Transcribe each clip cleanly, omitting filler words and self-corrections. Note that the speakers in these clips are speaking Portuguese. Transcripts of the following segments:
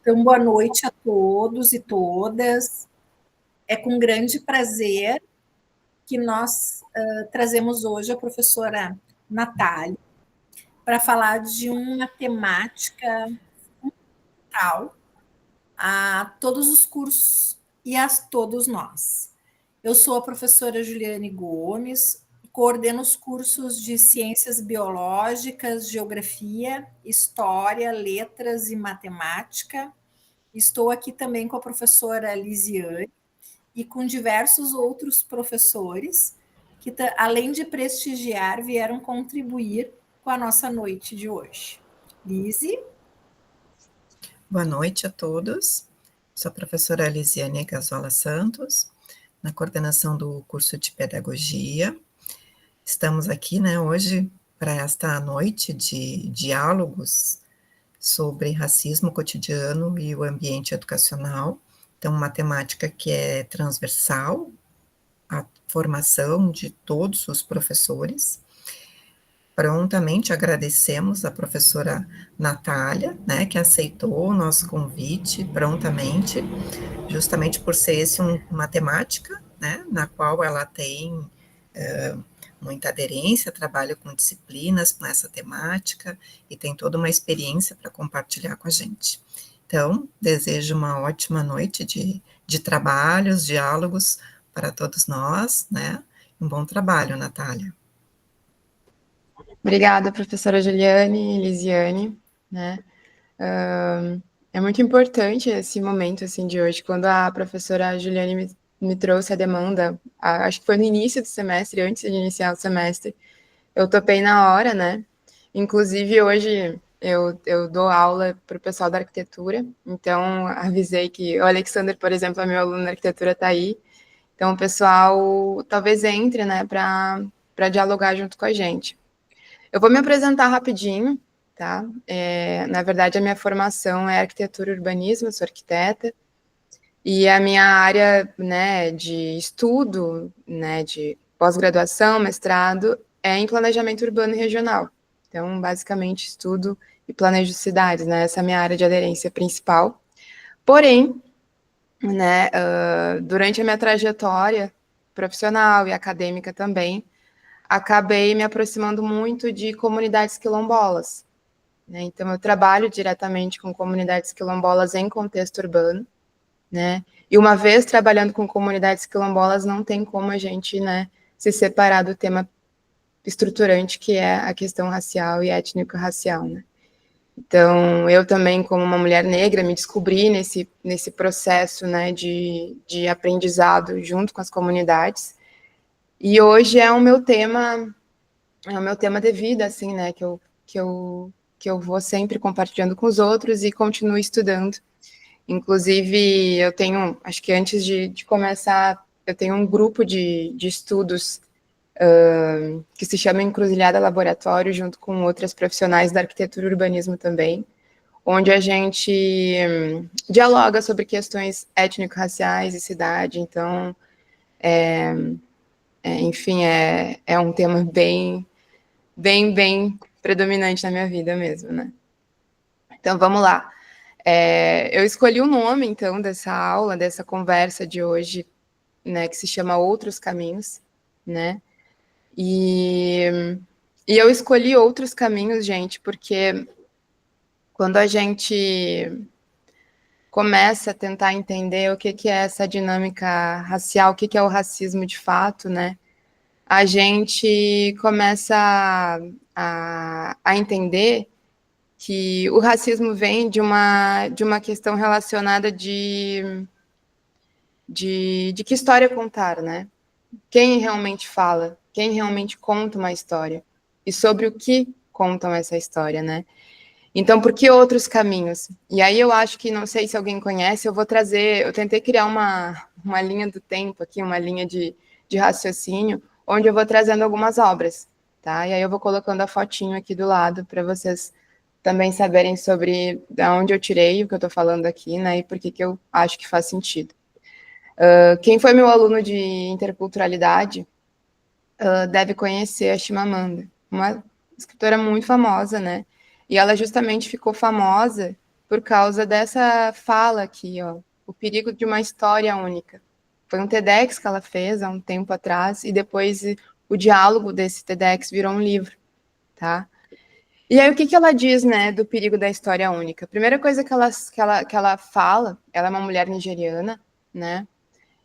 Então, boa noite a todos e todas. É com grande prazer que nós trazemos hoje a professora Natália para falar de uma temática fundamental a todos os cursos e a todos nós. Eu sou a professora Juliane Gomes, coordeno os cursos de Ciências Biológicas, Geografia, História, Letras e Matemática. Estou aqui também com a professora Lisiane e com diversos outros professores que, além de prestigiar, vieram contribuir com a nossa noite de hoje. Lise? Boa noite a todos. Sou a professora Lisiane Gazola Santos, na coordenação do curso de Pedagogia. Estamos aqui, hoje para esta noite de diálogos sobre racismo cotidiano e o ambiente educacional. Então, uma temática que é transversal à formação de todos os professores. Prontamente agradecemos a professora Natália, que aceitou o nosso convite prontamente, justamente por ser esse uma temática, na qual ela tem muita aderência, trabalha com disciplinas nessa temática e tem toda uma experiência para compartilhar com a gente. Então, desejo uma ótima noite de trabalhos, diálogos para todos nós, Um bom trabalho, Natália. Obrigada, professora Juliane e Lisiane, É muito importante esse momento, assim, de hoje, quando a professora Juliane me trouxe a demanda, acho que foi no início do semestre, antes de iniciar o semestre, eu topei na hora, Inclusive, hoje eu dou aula para o pessoal da arquitetura, então avisei que o Alexander, por exemplo, é meu aluno na arquitetura, está aí, então o pessoal talvez entre, para dialogar junto com a gente. Eu vou me apresentar rapidinho, tá? Na verdade, a minha formação é arquitetura e urbanismo, eu sou arquiteta, e a minha área, de estudo, de pós-graduação, mestrado, é em planejamento urbano e regional. Então, basicamente, estudo e planejo cidades, Essa é a minha área de aderência principal. Porém, durante a minha trajetória profissional e acadêmica também, acabei me aproximando muito de comunidades quilombolas. Então, eu trabalho diretamente com comunidades quilombolas em contexto urbano, E uma vez trabalhando com comunidades quilombolas, não tem como a gente, se separar do tema estruturante, que é a questão racial e étnico-racial, Então, eu também, como uma mulher negra, me descobri nesse processo, de aprendizado junto com as comunidades. E hoje é o meu tema de vida, assim, que eu vou sempre compartilhando com os outros e continuo estudando. Inclusive, eu tenho, acho que antes de começar, eu tenho um grupo de estudos que se chama Encruzilhada Laboratório, junto com outras profissionais da arquitetura e urbanismo também, onde a gente dialoga sobre questões étnico-raciais e cidade. Então, enfim, é um tema bem predominante na minha vida mesmo, Então, vamos lá. Eu escolhi o nome, então, dessa aula, dessa conversa de hoje, que se chama Outros Caminhos, E eu escolhi outros caminhos, gente, porque quando a gente começa a tentar entender o que é essa dinâmica racial, o que é o racismo de fato, a gente começa a entender que o racismo vem de uma questão relacionada de que história contar, Quem realmente fala, quem realmente conta uma história e sobre o que contam essa história, Então, por que outros caminhos? E aí eu acho que, não sei se alguém conhece, eu tentei criar uma linha do tempo aqui, uma linha de raciocínio, onde eu vou trazendo algumas obras, tá? E aí eu vou colocando a fotinho aqui do lado para vocês também saberem sobre de onde eu tirei o que eu estou falando aqui, E por que eu acho que faz sentido. Quem foi meu aluno de interculturalidade deve conhecer a Chimamanda, uma escritora muito famosa, E ela justamente ficou famosa por causa dessa fala aqui, ó, o perigo de uma história única. Foi um TEDx que ela fez há um tempo atrás, e depois o diálogo desse TEDx virou um livro, tá? E aí, o que ela diz, né, do perigo da história única? A primeira coisa que ela fala, ela é uma mulher nigeriana, né?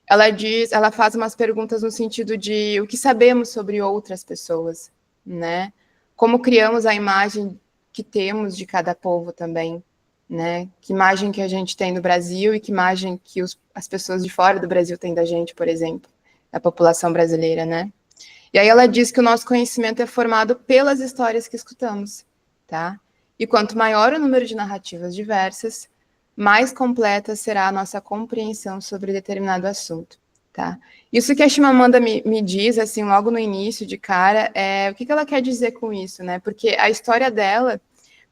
Ela faz umas perguntas no sentido de o que sabemos sobre outras pessoas, né? Como criamos a imagem que temos de cada povo também, né? Que imagem que a gente tem do Brasil e que imagem que as pessoas de fora do Brasil têm da gente, por exemplo, da população brasileira, né? E aí ela diz que o nosso conhecimento é formado pelas histórias que escutamos, tá? E quanto maior o número de narrativas diversas, mais completa será a nossa compreensão sobre determinado assunto, tá? Isso que a Chimamanda me diz, assim, logo no início, de cara, o que ela quer dizer com isso, né? Porque a história dela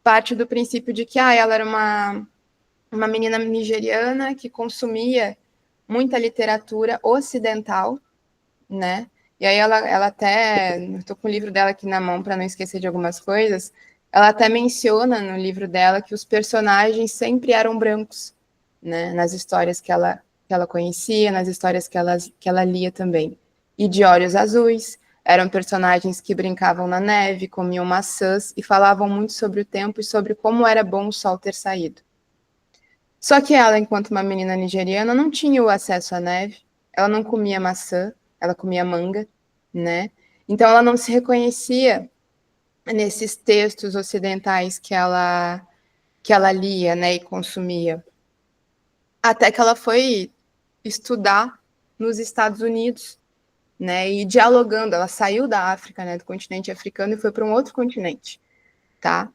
parte do princípio de que ela era uma menina nigeriana que consumia muita literatura ocidental, né? E aí ela até, estou com o livro dela aqui na mão para não esquecer de algumas coisas, ela até menciona no livro dela que os personagens sempre eram brancos, né? Nas histórias que ela conhecia, nas histórias que ela lia também. E de olhos azuis, eram personagens que brincavam na neve, comiam maçãs e falavam muito sobre o tempo e sobre como era bom o sol ter saído. Só que ela, enquanto uma menina nigeriana, não tinha o acesso à neve, ela não comia maçã, ela comia manga, né? Então ela não se reconhecia nesses textos ocidentais que ela lia, né, e consumia. Até que ela foi estudar nos Estados Unidos, né, e dialogando, ela saiu da África, né, do continente africano e foi para um outro continente, tá?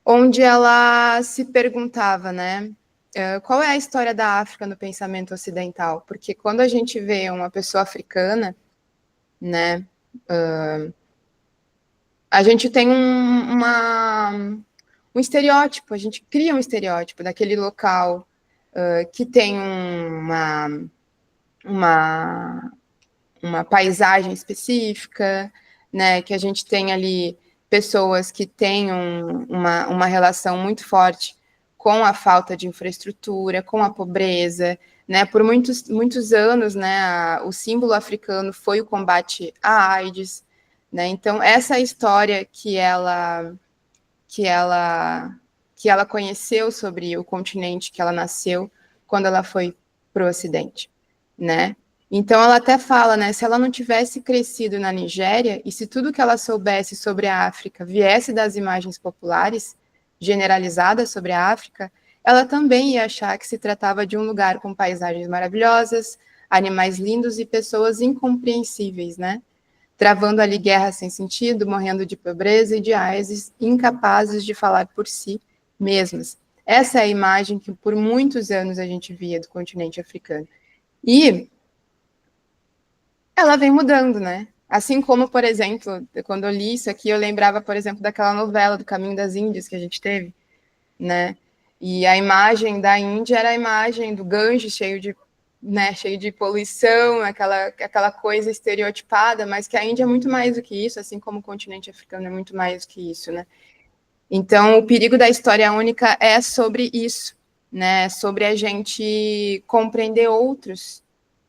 Onde ela se perguntava, né, qual é a história da África no pensamento ocidental? Porque quando a gente vê uma pessoa africana, né, a gente tem um estereótipo, a gente cria um estereótipo daquele local que tem uma paisagem específica, né, que a gente tem ali pessoas que têm uma relação muito forte com a falta de infraestrutura, com a pobreza, né, por muitos anos, né, o símbolo africano foi o combate à AIDS, né, então essa história que ela conheceu sobre o continente que ela nasceu quando ela foi para o Ocidente, né? Então ela até fala, né? Se ela não tivesse crescido na Nigéria e se tudo que ela soubesse sobre a África viesse das imagens populares generalizadas sobre a África, ela também ia achar que se tratava de um lugar com paisagens maravilhosas, animais lindos e pessoas incompreensíveis, né? Travando ali guerras sem sentido, morrendo de pobreza e de AIDS, incapazes de falar por si mesmas. Essa é a imagem que por muitos anos a gente via do continente africano. E ela vem mudando, né? Assim como, por exemplo, quando eu li isso aqui, eu lembrava, por exemplo, daquela novela do Caminho das Índias que a gente teve, né? E a imagem da Índia era a imagem do Ganges cheio de poluição, aquela coisa estereotipada, mas que a Índia é muito mais do que isso, assim como o continente africano é muito mais do que isso, né? Então, o perigo da história única é sobre isso, né? Sobre a gente compreender outros,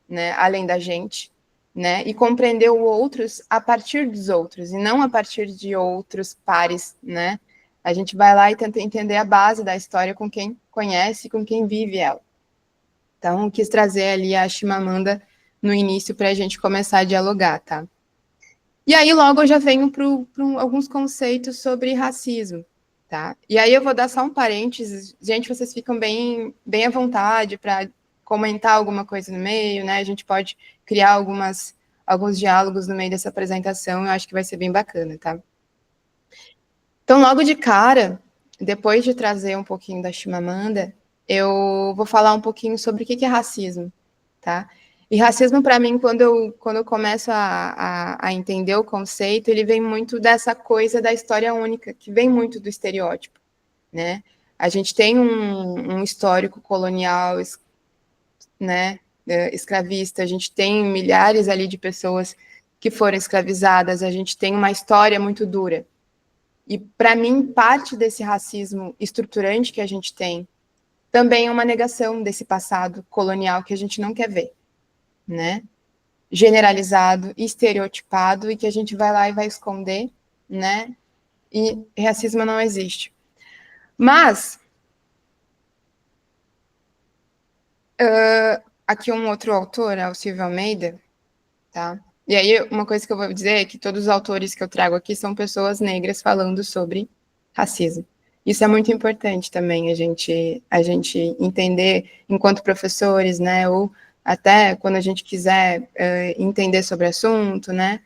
né? Além da gente, né? E compreender os outros a partir dos outros, e não a partir de outros pares, né? A gente vai lá e tenta entender a base da história com quem conhece, com quem vive ela. Então, quis trazer ali a Chimamanda no início para a gente começar a dialogar, tá? E aí, logo, eu já venho para alguns conceitos sobre racismo, tá? E aí eu vou dar só um parênteses. Gente, vocês ficam bem à vontade para comentar alguma coisa no meio, né? A gente pode criar alguns diálogos no meio dessa apresentação, eu acho que vai ser bem bacana, tá? Então, logo de cara, depois de trazer um pouquinho da Chimamanda, eu vou falar um pouquinho sobre o que é racismo, tá? E racismo, para mim, quando eu começo a entender o conceito, ele vem muito dessa coisa da história única, que vem muito do estereótipo, né? A gente tem um histórico colonial, né, escravista, a gente tem milhares ali de pessoas que foram escravizadas, a gente tem uma história muito dura. E, para mim, parte desse racismo estruturante que a gente tem também é uma negação desse passado colonial que a gente não quer ver, né? Generalizado, estereotipado, e que a gente vai lá e vai esconder, né? E racismo não existe. Mas, aqui um outro autor, é o Silvio Almeida, tá? E aí, uma coisa que eu vou dizer é que todos os autores que eu trago aqui são pessoas negras falando sobre racismo. Isso é muito importante também, a gente entender enquanto professores, né, ou até quando a gente quiser entender sobre o assunto, né,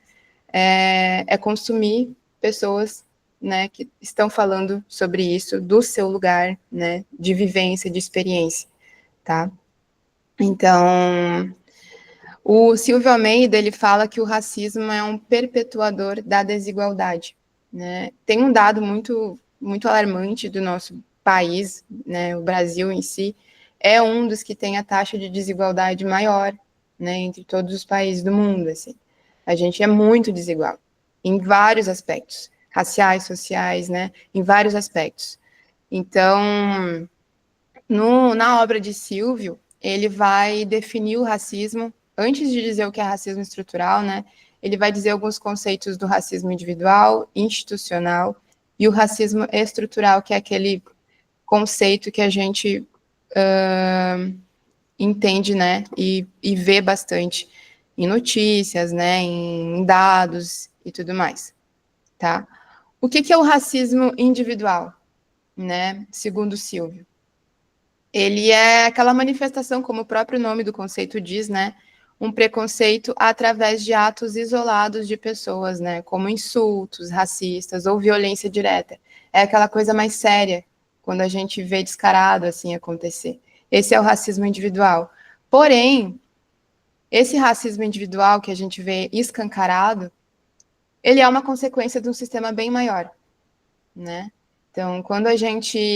é consumir pessoas, né, que estão falando sobre isso do seu lugar, né, de vivência, de experiência, tá? Então, o Silvio Almeida, ele fala que o racismo é um perpetuador da desigualdade, né? Tem um dado muito alarmante do nosso país, né? O Brasil em si é um dos que tem a taxa de desigualdade maior, né? Entre todos os países do mundo, assim. A gente é muito desigual em vários aspectos, raciais, sociais, né? Em vários aspectos. Então, na obra de Silvio, ele vai definir o racismo, antes de dizer o que é racismo estrutural, né? Ele vai dizer alguns conceitos do racismo individual, institucional, e o racismo estrutural, que é aquele conceito que a gente entende, né? E vê bastante em notícias, né? Em dados e tudo mais, tá? O que é o racismo individual, né? Segundo Silvio. Ele é aquela manifestação, como o próprio nome do conceito diz, né? Um preconceito através de atos isolados de pessoas, né? Como insultos racistas ou violência direta. É aquela coisa mais séria, quando a gente vê descarado assim acontecer. Esse é o racismo individual. Porém, esse racismo individual que a gente vê escancarado, ele é uma consequência de um sistema bem maior, né? Então, quando a gente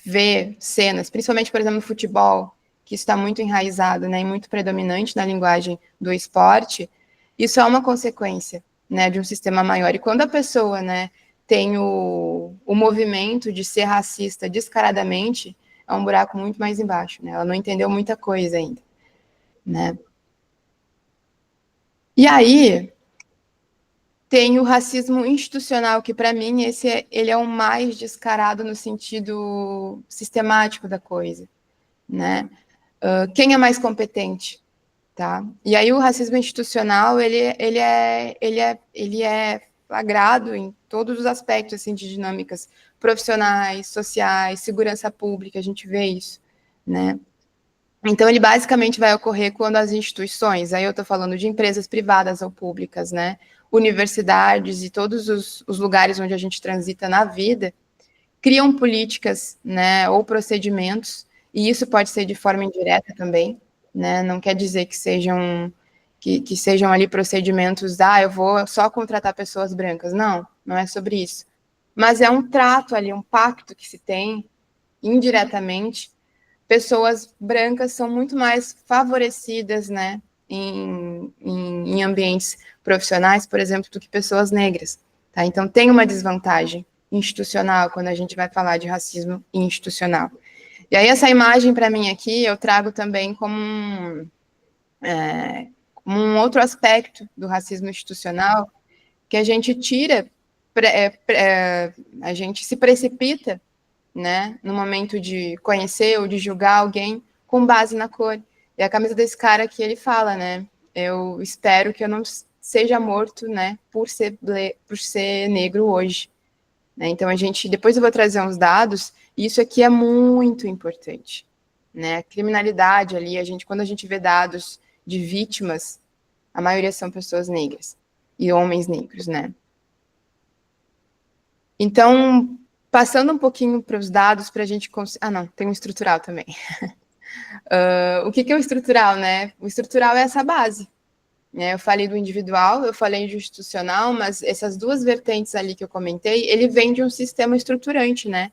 vê cenas, principalmente, por exemplo, no futebol, que está muito enraizado, né, e muito predominante na linguagem do esporte, isso é uma consequência, né, de um sistema maior. E quando a pessoa, né, tem o movimento de ser racista descaradamente, é um buraco muito mais embaixo, né? Ela não entendeu muita coisa ainda, né? E aí tem o racismo institucional, que para mim ele é o mais descarado no sentido sistemático da coisa, né? Quem é mais competente, tá? E aí o racismo institucional ele é flagrado em todos os aspectos assim de dinâmicas profissionais, sociais, segurança pública, a gente vê isso, né? Então ele basicamente vai ocorrer quando as instituições, aí eu estou falando de empresas privadas ou públicas, né? Universidades e todos os lugares onde a gente transita na vida, criam políticas, né, ou procedimentos, e isso pode ser de forma indireta também, né, não quer dizer que sejam ali procedimentos, eu vou só contratar pessoas brancas, não é sobre isso, mas é um trato ali, um pacto que se tem indiretamente. Pessoas brancas são muito mais favorecidas, né, em ambientes profissionais, por exemplo, do que pessoas negras, tá? Então tem uma desvantagem institucional quando a gente vai falar de racismo institucional. E aí essa imagem para mim aqui eu trago também como um outro aspecto do racismo institucional que a gente tira, a gente se precipita, né, no momento de conhecer ou de julgar alguém com base na cor. E a camisa desse cara aqui, ele fala, né, eu espero que eu não seja morto, né, por ser negro hoje. Né? Então, depois eu vou trazer uns dados, e isso aqui é muito importante. Né? A criminalidade ali, quando a gente vê dados de vítimas, a maioria são pessoas negras e homens negros, né? Então, passando um pouquinho para os dados, para a gente conseguir. Não, tem um estrutural também. O que é o estrutural, né? O estrutural é essa base. Né? Eu falei do individual, eu falei do institucional, mas essas duas vertentes ali que eu comentei, ele vem de um sistema estruturante, né?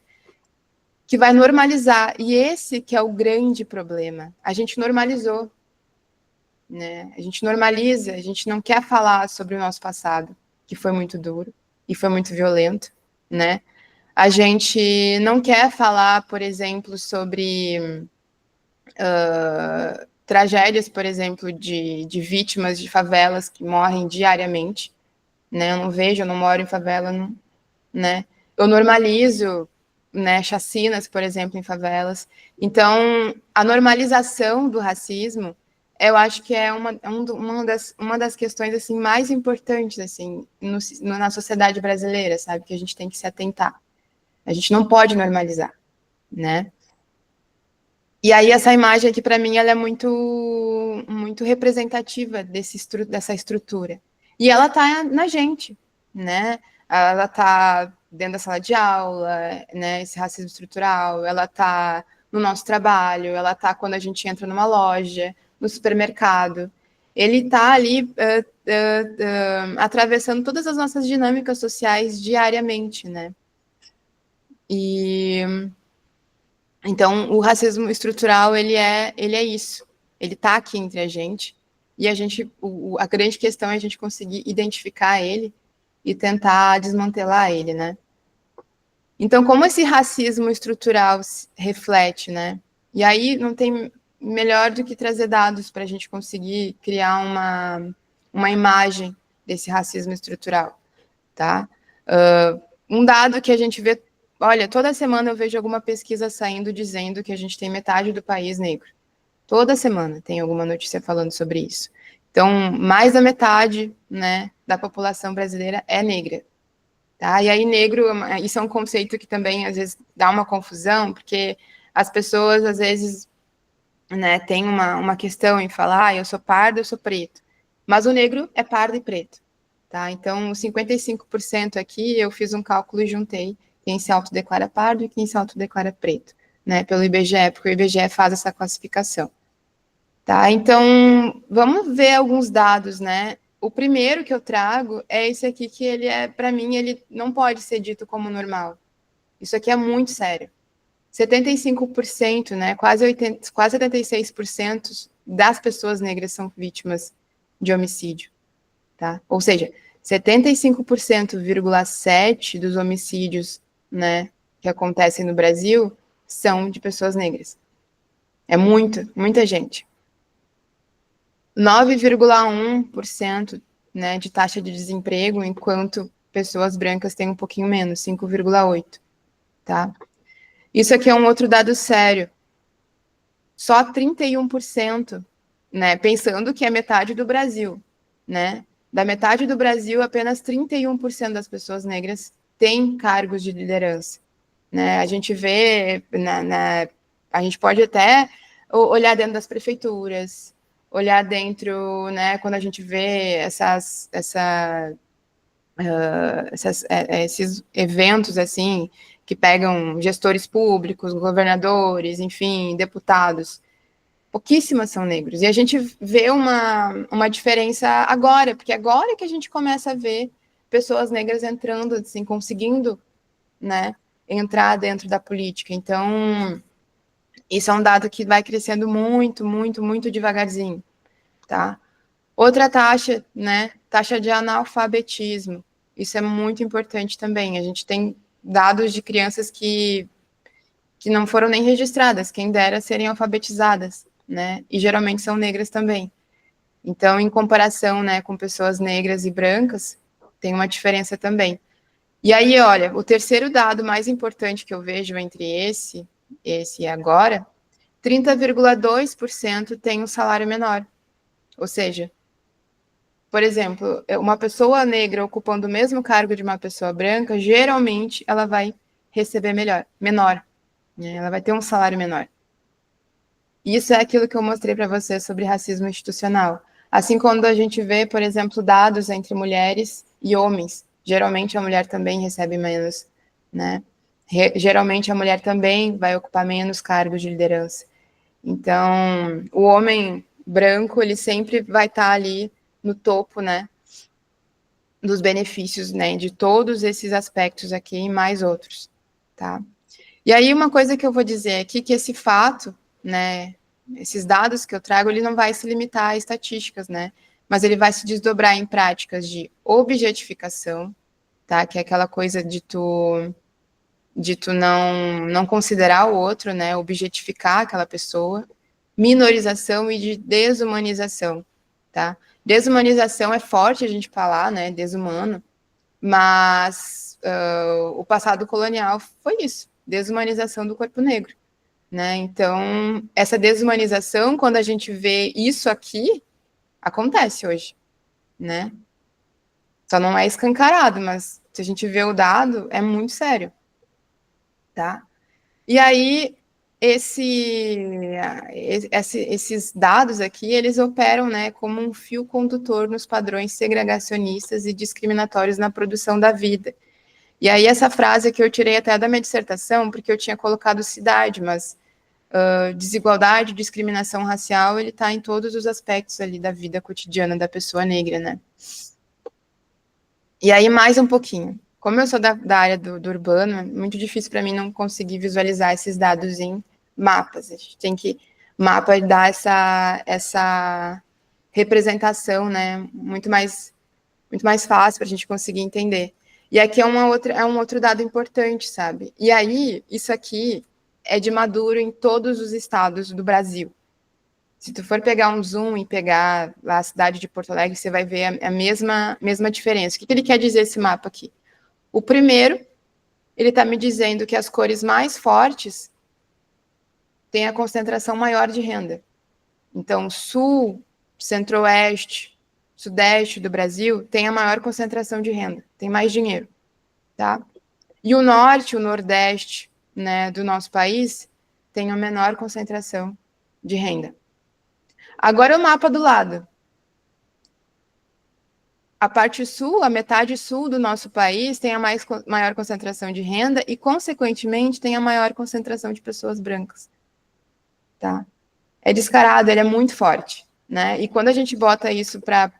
Que vai normalizar. E esse que é o grande problema. A gente normalizou. Né? A gente normaliza, a gente não quer falar sobre o nosso passado, que foi muito duro e foi muito violento, né? A gente não quer falar, por exemplo, sobre tragédias, por exemplo, de vítimas de favelas que morrem diariamente, né? Eu não vejo, eu não moro em favela, não, né? Eu normalizo, né, chacinas, por exemplo, em favelas. Então, a normalização do racismo, eu acho que é uma das questões assim mais importantes assim na sociedade brasileira, sabe? Que a gente tem que se atentar. A gente não pode normalizar, né? E aí essa imagem aqui para mim ela é muito representativa dessa estrutura. E ela tá na gente, né? Ela tá dentro da sala de aula, né? Esse racismo estrutural, ela tá no nosso trabalho, ela tá quando a gente entra numa loja, no supermercado. Ele tá ali atravessando todas as nossas dinâmicas sociais diariamente, né? E então, o racismo estrutural, ele é isso. Ele está aqui entre a gente. E a grande questão é a gente conseguir identificar ele e tentar desmantelar ele, né? Então, como esse racismo estrutural reflete, né? E aí não tem melhor do que trazer dados para a gente conseguir criar uma imagem desse racismo estrutural, tá? Um dado que a gente vê, olha, toda semana eu vejo alguma pesquisa saindo dizendo que a gente tem metade do país negro. Toda semana tem alguma notícia falando sobre isso. Então, mais da metade, né, da população brasileira é negra. Tá? E aí, negro, isso é um conceito que também às vezes dá uma confusão, porque as pessoas às vezes, né, têm uma questão em falar, eu sou pardo, eu sou preto. Mas o negro é pardo e preto. Tá? Então, 55% aqui, eu fiz um cálculo e juntei quem se autodeclara pardo e quem se autodeclara preto, né, pelo IBGE, porque o IBGE faz essa classificação. Tá? Então, vamos ver alguns dados, né? O primeiro que eu trago é esse aqui, que ele para mim, ele não pode ser dito como normal. Isso aqui é muito sério. 75%, né, quase 76% das pessoas negras são vítimas de homicídio. Tá? Ou seja, 75,7% dos homicídios, né, que acontecem no Brasil são de pessoas negras. É muita gente. 9,1%, né, de taxa de desemprego, enquanto pessoas brancas têm um pouquinho menos, 5,8%. Tá? Isso aqui é um outro dado sério. Só 31%, né, pensando que é metade do Brasil, né? Da metade do Brasil, apenas 31% das pessoas negras têm cargos de liderança, né? A gente vê, a gente pode até olhar dentro das prefeituras, olhar dentro, né, quando a gente vê esses eventos assim que pegam gestores públicos, governadores, enfim, deputados. Pouquíssimas são negros. E a gente vê uma diferença agora, porque agora que a gente começa a ver pessoas negras entrando, assim, conseguindo, né, entrar dentro da política. Então, isso é um dado que vai crescendo muito devagarzinho, tá? Outra taxa, né, taxa de analfabetismo. Isso é muito importante também. A gente tem dados de crianças que não foram nem registradas, quem dera serem alfabetizadas, né? E geralmente são negras também. Então, em comparação, né, com pessoas negras e brancas, tem uma diferença também. E aí, olha, o terceiro dado mais importante que eu vejo entre esse e agora, 30,2% tem um salário menor. Ou seja, por exemplo, uma pessoa negra ocupando o mesmo cargo de uma pessoa branca, geralmente ela vai receber menor, né? Ela vai ter um salário menor. Isso é aquilo que eu mostrei para você sobre racismo institucional. Assim, quando a gente vê, por exemplo, dados entre mulheres e homens, geralmente a mulher também recebe menos, né? Geralmente a mulher também vai ocupar menos cargos de liderança. Então, o homem branco, ele sempre vai estar ali no topo, né, dos benefícios, né, de todos esses aspectos aqui e mais outros, tá? E aí uma coisa que eu vou dizer aqui, que esse fato, né, esses dados que eu trago, ele não vai se limitar a estatísticas, né, mas ele vai se desdobrar em práticas de objetificação, tá, que é aquela coisa de tu de tu não considerar o outro, né, objetificar aquela pessoa, minorização e de desumanização, tá? Desumanização é forte a gente falar, né, desumano, mas o passado colonial foi isso, desumanização do corpo negro, né? Então, essa desumanização, quando a gente vê isso aqui, acontece hoje, né? Só não é escancarado, mas se a gente vê o dado, é muito sério, tá? E aí, esses dados aqui, eles operam, né, como um fio condutor nos padrões segregacionistas e discriminatórios na produção da vida. E aí, essa frase que eu tirei até da minha dissertação, porque eu tinha colocado cidade, mas desigualdade, discriminação racial, ele está em todos os aspectos ali da vida cotidiana da pessoa negra, né? E aí, mais um pouquinho. Como eu sou da área do urbano, é muito difícil para mim não conseguir visualizar esses dados em mapas. A gente tem que mapa dar essa representação, né? Muito mais fácil para a gente conseguir entender. E aqui é um outro dado importante, sabe? E aí, isso aqui é de maduro em todos os estados do Brasil. Se tu for pegar um zoom e pegar a cidade de Porto Alegre, você vai ver a mesma diferença. O que ele quer dizer esse mapa aqui? O primeiro, ele está me dizendo que as cores mais fortes têm a concentração maior de renda. Então, sul, centro-oeste, sudeste do Brasil tem a maior concentração de renda, tem mais dinheiro, tá? E o norte, o nordeste, né, do nosso país tem a menor concentração de renda. Agora o mapa do lado. A parte sul, a metade sul do nosso país tem a maior concentração de renda e, consequentemente, tem a maior concentração de pessoas brancas. Tá? É descarado, ele é muito forte. Né? E quando a gente bota isso para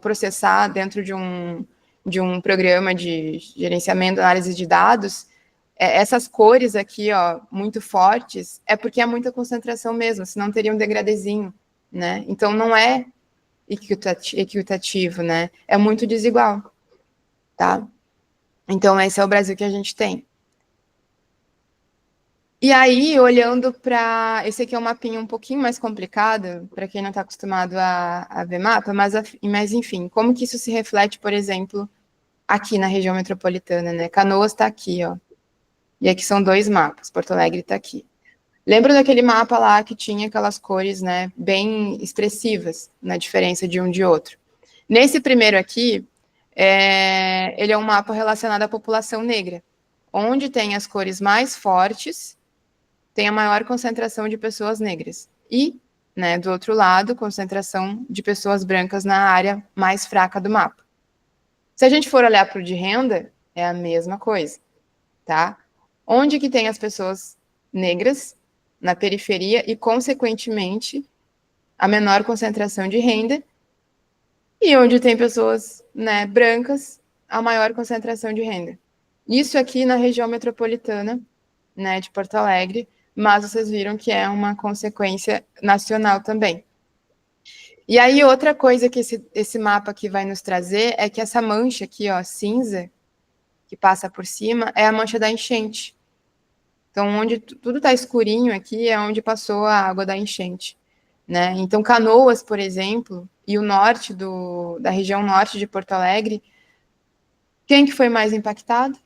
processar dentro de um programa de gerenciamento, análise de dados, essas cores aqui, ó, muito fortes, é porque é muita concentração mesmo, senão teria um degradezinho. Né? Então, não é equitativo, né? É muito desigual, tá? Então, esse é o Brasil que a gente tem. E aí, olhando para... Esse aqui é um mapinha um pouquinho mais complicado, para quem não está acostumado a ver mapa, mas, enfim, como que isso se reflete, por exemplo, aqui na região metropolitana, né? Canoas está aqui, ó. E aqui são 2 mapas, Porto Alegre está aqui. Lembra daquele mapa lá que tinha aquelas cores, né, bem expressivas na diferença de um de outro? Nesse primeiro aqui, ele é um mapa relacionado à população negra, onde tem as cores mais fortes, tem a maior concentração de pessoas negras. E, né, do outro lado, concentração de pessoas brancas na área mais fraca do mapa. Se a gente for olhar para o de renda, é a mesma coisa, tá? Onde que tem as pessoas negras? Na periferia e, consequentemente, a menor concentração de renda, e onde tem pessoas, né, brancas, a maior concentração de renda. Isso aqui na região metropolitana, né, de Porto Alegre, mas vocês viram que é uma consequência nacional também. E aí, outra coisa que esse mapa aqui vai nos trazer é que essa mancha aqui, ó, cinza, que passa por cima, é a mancha da enchente. Então, onde tudo está escurinho aqui é onde passou a água da enchente, né? Então, Canoas, por exemplo, e o norte da região norte de Porto Alegre, quem que foi mais impactado?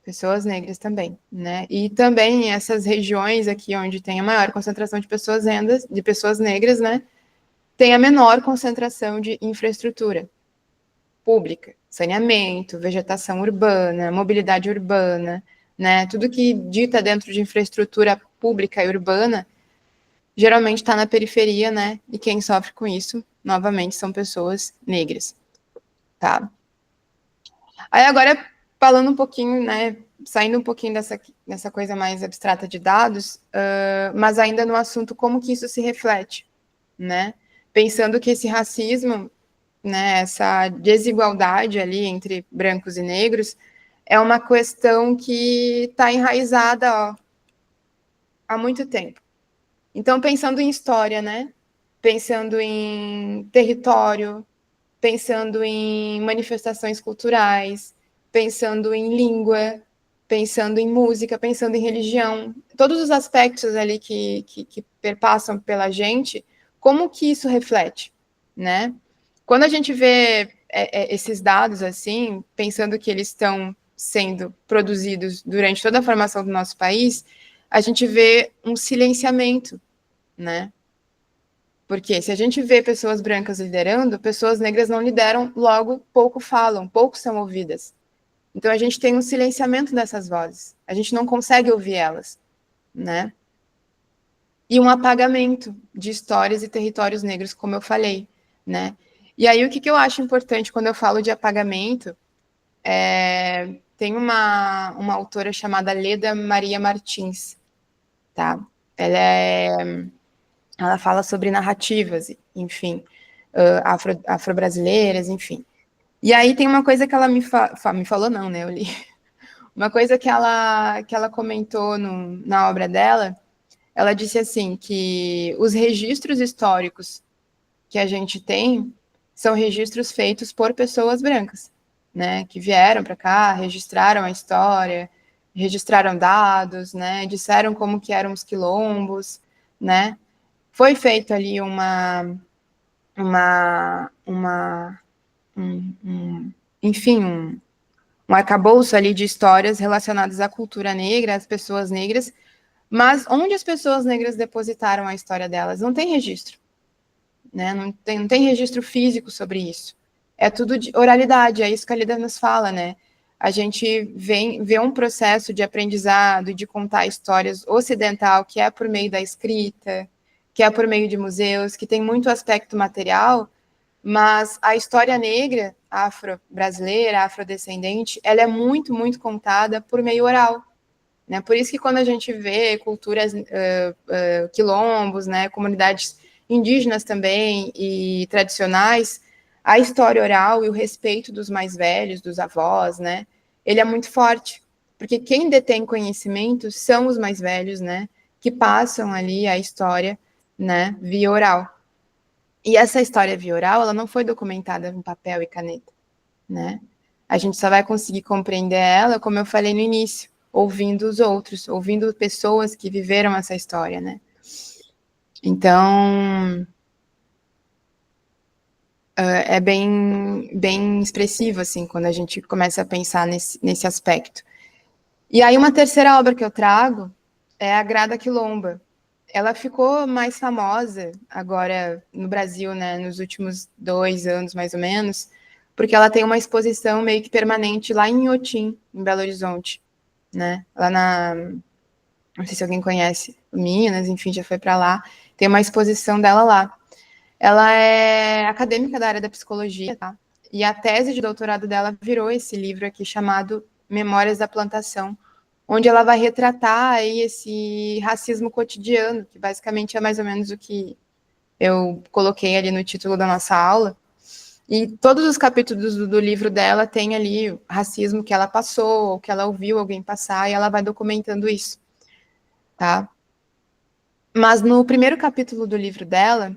Pessoas negras também, né? E também essas regiões aqui onde tem a maior concentração de pessoas negras, né? Tem a menor concentração de infraestrutura pública, saneamento, vegetação urbana, mobilidade urbana, né? Tudo que dita dentro de infraestrutura pública e urbana geralmente está na periferia, né? E quem sofre com isso, novamente, são pessoas negras, tá? Aí agora, falando um pouquinho, né? Saindo um pouquinho dessa coisa mais abstrata de dados, mas ainda no assunto como que isso se reflete, né? Pensando que esse racismo, né? Essa desigualdade ali entre brancos e negros é uma questão que está enraizada, ó, há muito tempo. Então, pensando em história, né? Pensando em território, pensando em manifestações culturais, pensando em língua, pensando em música, pensando em religião, todos os aspectos ali que perpassam pela gente, como que isso reflete, né? Quando a gente vê esses dados assim, pensando que eles estão sendo produzidos durante toda a formação do nosso país, a gente vê um silenciamento, né? Porque se a gente vê pessoas brancas liderando, pessoas negras não lideram, logo pouco falam, pouco são ouvidas. Então a gente tem um silenciamento dessas vozes. A gente não consegue ouvir elas, né? E um apagamento de histórias e territórios negros, como eu falei, né? E aí o que eu acho importante quando eu falo de apagamento tem uma autora chamada Leda Maria Martins, tá? Ela fala sobre narrativas, enfim, afro-brasileiras, enfim. E aí tem uma coisa que ela me falou, não, né? Eu li. Uma coisa que ela comentou na obra dela, ela disse assim, que os registros históricos que a gente tem são registros feitos por pessoas brancas, né? Que vieram para cá, registraram a história, registraram dados, né? Disseram como que eram os quilombos, né? Foi feito ali enfim, um arcabouço ali de histórias relacionadas à cultura negra, às pessoas negras, mas onde as pessoas negras depositaram a história delas? Não tem registro, né? Não tem registro físico sobre isso. É tudo de oralidade, é isso que a Lida nos fala, né? A gente vê um processo de aprendizado, de contar histórias ocidental, que é por meio da escrita, que é por meio de museus, que tem muito aspecto material, mas a história negra, afro-brasileira, afrodescendente, ela é muito, muito contada por meio oral. Né? Por isso que quando a gente vê culturas quilombos, né, comunidades indígenas também e tradicionais, a história oral e o respeito dos mais velhos, dos avós, né, ele é muito forte, porque quem detém conhecimento são os mais velhos, né, que passam ali a história, né, via oral. E essa história via oral, ela não foi documentada em papel e caneta, né? A gente só vai conseguir compreender ela, como eu falei no início, ouvindo os outros, ouvindo pessoas que viveram essa história, né? Então, é bem expressivo, assim, quando a gente começa a pensar nesse aspecto. E aí, uma terceira obra que eu trago é a Grada Quilomba. Ela ficou mais famosa agora no Brasil, né, nos últimos 2 anos, mais ou menos, porque ela tem uma exposição meio que permanente lá em Inhotim, em Belo Horizonte, né? Lá não sei se alguém conhece, Minas, enfim, já foi para lá. Tem uma exposição dela lá. Ela é acadêmica da área da psicologia, tá? E a tese de doutorado dela virou esse livro aqui chamado Memórias da Plantação, onde ela vai retratar aí esse racismo cotidiano, que basicamente é mais ou menos o que eu coloquei ali no título da nossa aula. E todos os capítulos do livro dela tem ali o racismo que ela passou, ou que ela ouviu alguém passar, e ela vai documentando isso, tá? Mas no primeiro capítulo do livro dela,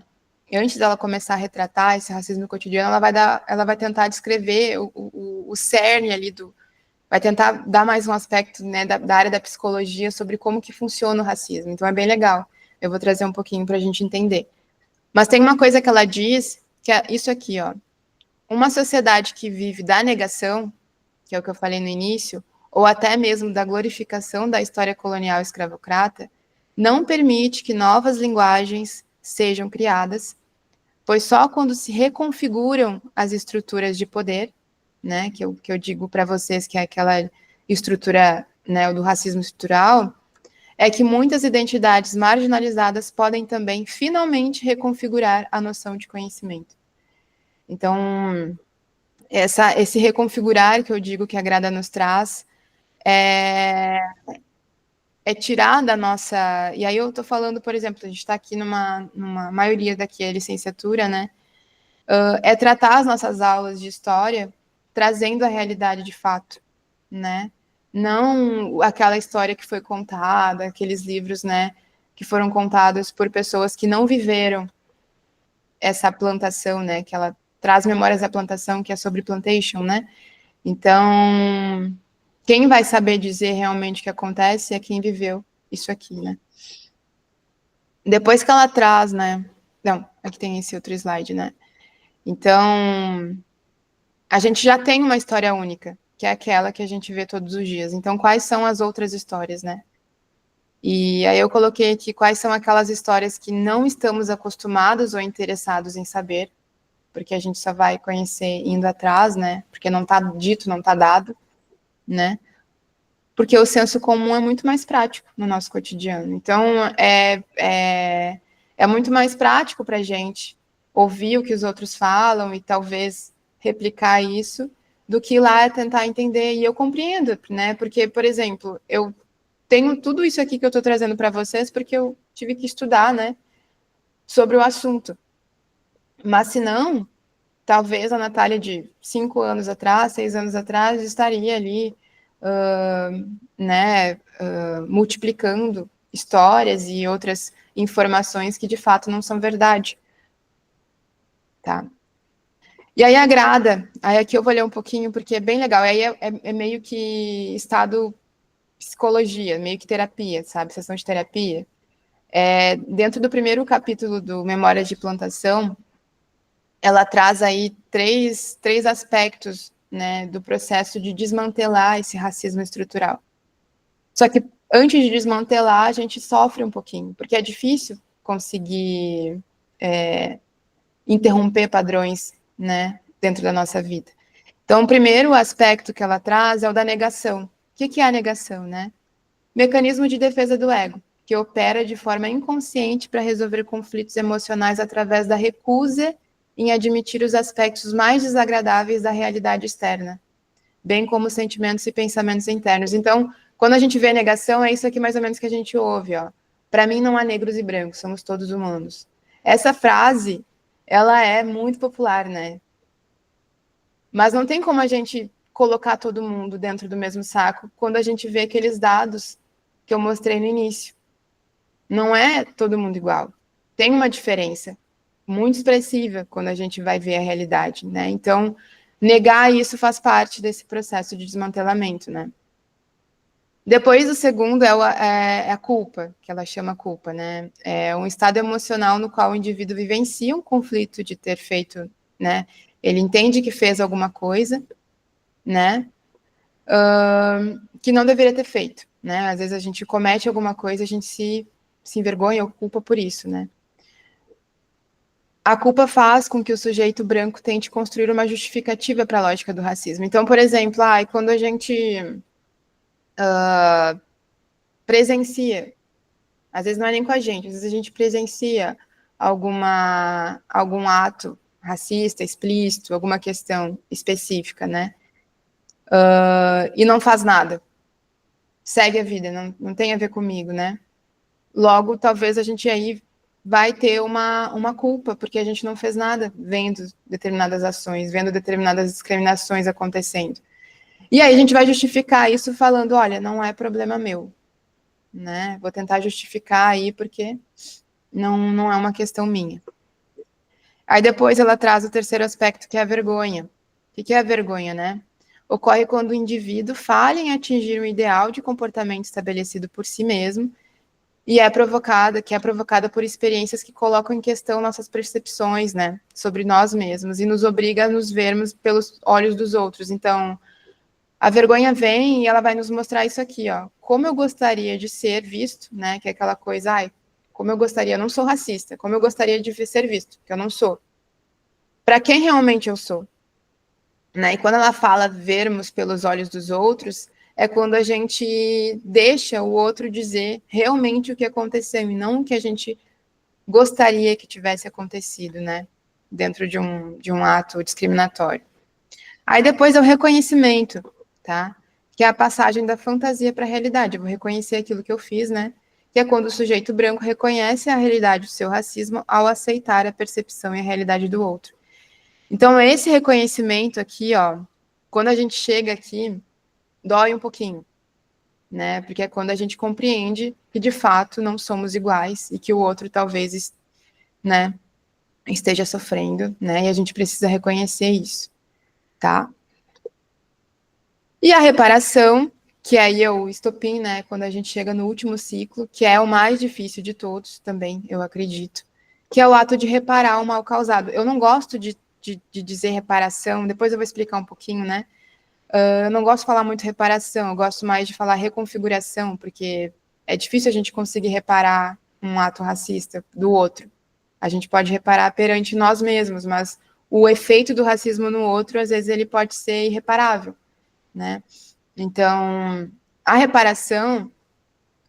antes dela começar a retratar esse racismo cotidiano, ela vai tentar descrever o cerne ali vai tentar dar mais um aspecto, né, da área da psicologia sobre como que funciona o racismo. Então é bem legal. Eu vou trazer um pouquinho para a gente entender. Mas tem uma coisa que ela diz, que é isso aqui, ó. Uma sociedade que vive da negação, que é o que eu falei no início, ou até mesmo da glorificação da história colonial escravocrata, não permite que novas linguagens sejam criadas, pois só quando se reconfiguram as estruturas de poder, né, que eu digo para vocês que é aquela estrutura, né, do racismo estrutural, é que muitas identidades marginalizadas podem também finalmente reconfigurar a noção de conhecimento. Então, esse reconfigurar que eu digo que a Grada nos traz é tirar da nossa... E aí eu estou falando, por exemplo, a gente está aqui numa maioria daqui é licenciatura, né? É tratar as nossas aulas de história trazendo a realidade de fato, né? Não aquela história que foi contada, aqueles livros, né, que foram contados por pessoas que não viveram essa plantação, né, que ela traz memórias da plantação, que é sobre plantation, né? Então, quem vai saber dizer realmente o que acontece é quem viveu isso aqui, né? Depois que ela traz, né? Não, aqui tem esse outro slide, né? Então, a gente já tem uma história única, que é aquela que a gente vê todos os dias. Então, quais são as outras histórias, né? E aí eu coloquei aqui quais são aquelas histórias que não estamos acostumados ou interessados em saber, porque a gente só vai conhecer indo atrás, né? Porque não está dito, não está dado, né? Porque o senso comum é muito mais prático no nosso cotidiano. Então, é muito mais prático para a gente ouvir o que os outros falam e talvez replicar isso, do que ir lá tentar entender. E eu compreendo, né? Porque, por exemplo, eu tenho tudo isso aqui que eu estou trazendo para vocês porque eu tive que estudar, né? Sobre o assunto. Mas, se não, talvez a Natália de 5 anos atrás, 6 anos atrás, estaria ali, né, multiplicando histórias e outras informações que de fato não são verdade. Tá? E aí agrada, aí aqui eu vou ler um pouquinho porque é bem legal, aí é meio que estado psicologia, meio que terapia, sabe? Sessão de terapia. Dentro do primeiro capítulo do Memórias de Plantação, ela traz aí três aspectos, né, do processo de desmantelar esse racismo estrutural. Só que antes de desmantelar, a gente sofre um pouquinho, porque é difícil conseguir interromper padrões, né, dentro da nossa vida. Então, o primeiro aspecto que ela traz é o da negação. O que é a negação, né? Mecanismo de defesa do ego, que opera de forma inconsciente para resolver conflitos emocionais através da recusa em admitir os aspectos mais desagradáveis da realidade externa, bem como sentimentos e pensamentos internos. Então, quando a gente vê a negação, é isso aqui mais ou menos que a gente ouve, ó. Para mim não há negros e brancos, somos todos humanos. Essa frase, ela é muito popular, né? Mas não tem como a gente colocar todo mundo dentro do mesmo saco quando a gente vê aqueles dados que eu mostrei no início. Não é todo mundo igual. Tem uma diferença muito expressiva quando a gente vai ver a realidade, né? Então, negar isso faz parte desse processo de desmantelamento, né? Depois, o segundo é a culpa, que ela chama culpa, né? É um estado emocional no qual o indivíduo vivencia um conflito de ter feito, né? Ele entende que fez alguma coisa, né? Que não deveria ter feito, né? Às vezes a gente comete alguma coisa, a gente se envergonha ou culpa por isso, né? A culpa faz com que o sujeito branco tente construir uma justificativa para a lógica do racismo. Então, por exemplo, quando a gente presencia, às vezes não é nem com a gente, às vezes a gente presencia algum ato racista, explícito, alguma questão específica, né? E não faz nada. Segue a vida, não tem a ver comigo, né? Logo, talvez a gente aí vai ter uma culpa, porque a gente não fez nada vendo determinadas ações, vendo determinadas discriminações acontecendo. E aí a gente vai justificar isso falando, olha, não é problema meu, né? Vou tentar justificar aí porque não é uma questão minha. Aí depois ela traz o terceiro aspecto, que é a vergonha. O que é a vergonha, né? Ocorre quando o indivíduo falha em atingir um ideal de comportamento estabelecido por si mesmo e é provocada por experiências que colocam em questão nossas percepções, né, sobre nós mesmos e nos obriga a nos vermos pelos olhos dos outros. Então, a vergonha vem e ela vai nos mostrar isso aqui, ó. Como eu gostaria de ser visto, né, que é aquela coisa, como eu gostaria, eu não sou racista, como eu gostaria de ser visto, que eu não sou. Para quem realmente eu sou? Né? E quando ela fala vermos pelos olhos dos outros, é quando a gente deixa o outro dizer realmente o que aconteceu e não o que a gente gostaria que tivesse acontecido, né? Dentro de um ato discriminatório. Aí depois é o reconhecimento, tá? Que é a passagem da fantasia para a realidade. Eu vou reconhecer aquilo que eu fiz, né? Que é quando o sujeito branco reconhece a realidade do seu racismo ao aceitar a percepção e a realidade do outro. Então, esse reconhecimento aqui, ó, quando a gente chega aqui, dói um pouquinho, né? Porque é quando a gente compreende que, de fato, não somos iguais e que o outro talvez, né, esteja sofrendo, né? E a gente precisa reconhecer isso, tá? E a reparação, que aí é o estopim, né, quando a gente chega no último ciclo, que é o mais difícil de todos também, eu acredito, que é o ato de reparar o mal causado. Eu não gosto de dizer reparação, depois eu vou explicar um pouquinho, né? Eu não gosto de falar muito reparação, eu gosto mais de falar reconfiguração, porque é difícil a gente conseguir reparar um ato racista do outro. A gente pode reparar perante nós mesmos, mas o efeito do racismo no outro, às vezes, ele pode ser irreparável, né? Então, a reparação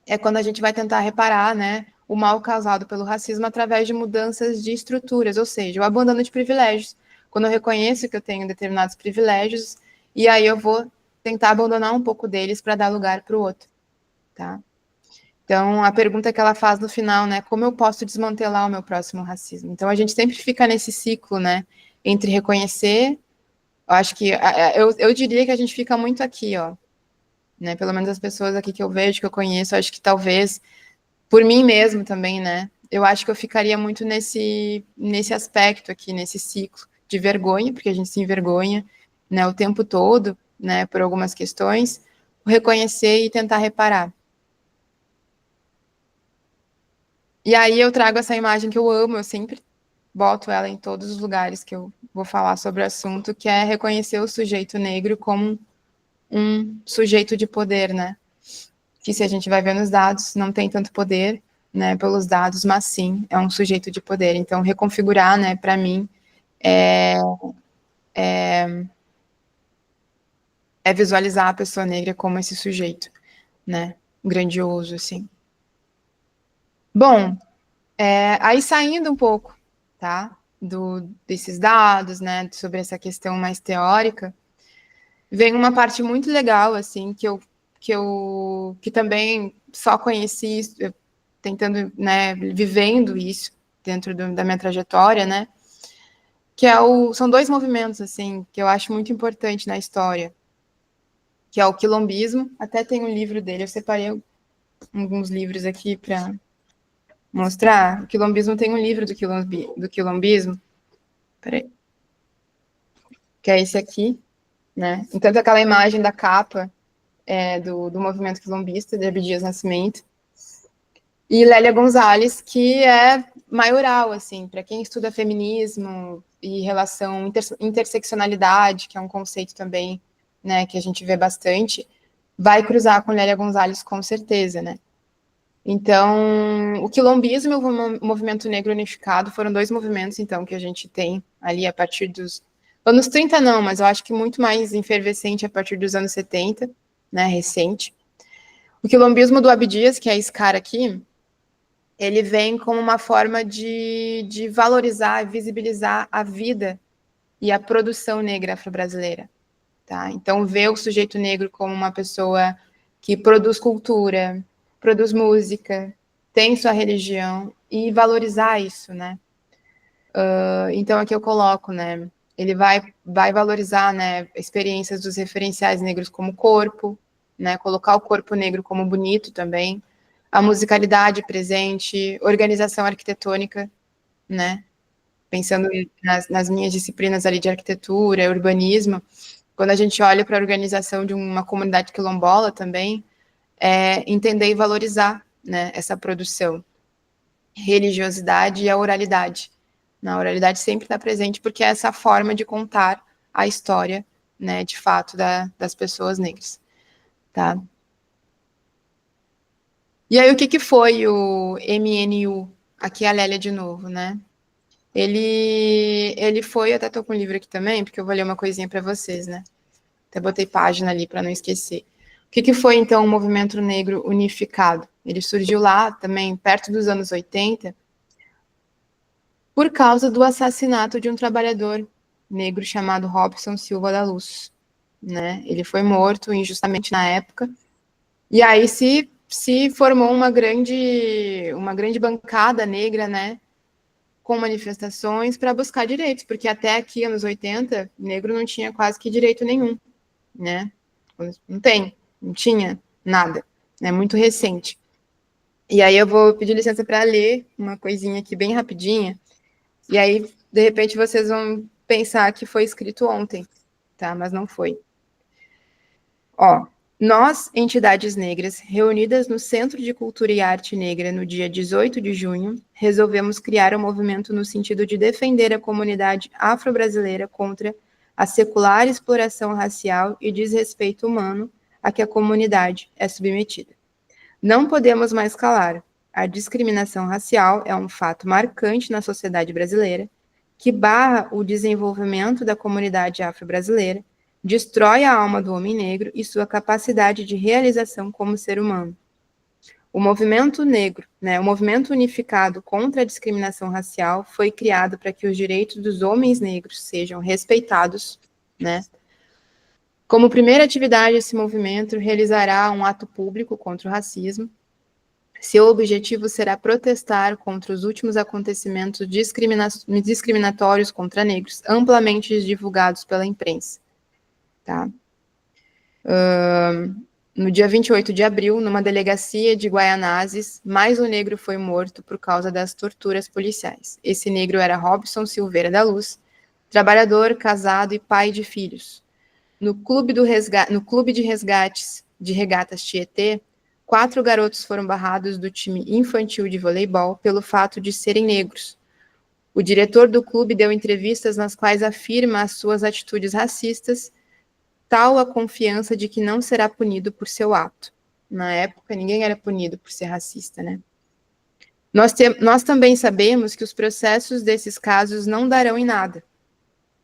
é quando a gente vai tentar reparar, né, o mal causado pelo racismo através de mudanças de estruturas, ou seja, o abandono de privilégios. Quando eu reconheço que eu tenho determinados privilégios, e aí eu vou tentar abandonar um pouco deles para dar lugar para o outro, tá? Então, a pergunta que ela faz no final, né, como eu posso desmantelar o meu próximo racismo? Então, a gente sempre fica nesse ciclo, né, entre reconhecer, eu acho que, eu diria que a gente fica muito aqui, ó, né, pelo menos as pessoas aqui que eu vejo, que eu conheço, acho que talvez, por mim mesmo também, né, eu acho que eu ficaria muito nesse aspecto aqui, nesse ciclo de vergonha, porque a gente se envergonha, né, o tempo todo, né, por algumas questões, reconhecer e tentar reparar. E aí eu trago essa imagem que eu amo, eu sempre boto ela em todos os lugares que eu vou falar sobre o assunto, que é reconhecer o sujeito negro como um sujeito de poder, né? Que se a gente vai ver nos dados, não tem tanto poder, né, pelos dados, mas sim, é um sujeito de poder. Então, reconfigurar, né, para mim, é visualizar a pessoa negra como esse sujeito, né, grandioso, assim. Bom, aí saindo um pouco, tá, desses dados, né, sobre essa questão mais teórica, vem uma parte muito legal, assim, que também só conheci tentando, né, vivendo isso dentro da minha trajetória, né, que são dois movimentos, assim, que eu acho muito importante na história, que é o quilombismo, até tem um livro dele, eu separei alguns livros aqui para mostrar. O quilombismo tem um livro do quilombismo, peraí, que é esse aqui, né, então aquela imagem da capa do movimento quilombista, de Abdias Nascimento, e Lélia Gonzalez, que é maioral, assim, para quem estuda feminismo e relação, interseccionalidade, que é um conceito também, né, que a gente vê bastante, vai cruzar com Lélia Gonzalez com certeza, né. Então, o quilombismo e o movimento negro unificado foram dois movimentos, então, que a gente tem ali a partir dos anos 30 não, mas eu acho que muito mais efervescente a partir dos anos 70, né, recente. O quilombismo do Abdias, que é esse cara aqui, ele vem como uma forma de valorizar, visibilizar a vida e a produção negra afro-brasileira, tá? Então, ver o sujeito negro como uma pessoa que produz cultura, produz música, tem sua religião e valorizar isso, né? Então, aqui eu coloco, né? Ele vai valorizar, né, experiências dos referenciais negros como corpo, né? Colocar o corpo negro como bonito também, a musicalidade presente, organização arquitetônica, né? Pensando nas minhas disciplinas ali de arquitetura, urbanismo, quando a gente olha para a organização de uma comunidade quilombola também, entender e valorizar, né, essa produção, religiosidade e a oralidade. A oralidade sempre está presente porque é essa forma de contar a história, né, de fato, das pessoas negras, tá? E aí, o que foi o MNU? Aqui é a Lélia de novo, né? Ele foi, até tô com o livro aqui também, porque eu vou ler uma coisinha para vocês, né? Até botei página ali para não esquecer. O que foi, então, o movimento negro unificado? Ele surgiu lá também, perto dos anos 80, por causa do assassinato de um trabalhador negro chamado Robson Silva da Luz, né? Ele foi morto injustamente na época, e aí se formou uma grande bancada negra, né? Com manifestações para buscar direitos, porque até aqui, anos 80, negro não tinha quase que direito nenhum, né? Não tinha nada, é muito recente. E aí eu vou pedir licença para ler uma coisinha aqui bem rapidinha, e aí, de repente, vocês vão pensar que foi escrito ontem, tá? Mas não foi. Ó, Nós, entidades negras, reunidas no Centro de Cultura e Arte Negra no dia 18 de junho, resolvemos criar um movimento no sentido de defender a comunidade afro-brasileira contra a secular exploração racial e desrespeito humano a que a comunidade é submetida. Não podemos mais calar. A discriminação racial é um fato marcante na sociedade brasileira, que barra o desenvolvimento da comunidade afro-brasileira, destrói a alma do homem negro e sua capacidade de realização como ser humano. O movimento negro, o movimento unificado contra a discriminação racial foi criado para que os direitos dos homens negros sejam respeitados, Como primeira atividade, esse movimento realizará um ato público contra o racismo. Seu objetivo será protestar contra os últimos acontecimentos discriminatórios contra negros, amplamente divulgados pela imprensa. Tá? No dia 28 de abril, numa delegacia de Guaianazes, mais um negro foi morto por causa das torturas policiais. Esse negro era Robson Silveira da Luz, trabalhador, casado e pai de filhos. No clube de resgates de regatas Tietê, 4 garotos foram barrados do time infantil de voleibol pelo fato de serem negros. O diretor do clube deu entrevistas nas quais afirma as suas atitudes racistas, tal a confiança de que não será punido por seu ato. Na época, ninguém era punido por ser racista, Nós também sabemos que os processos desses casos não darão em nada.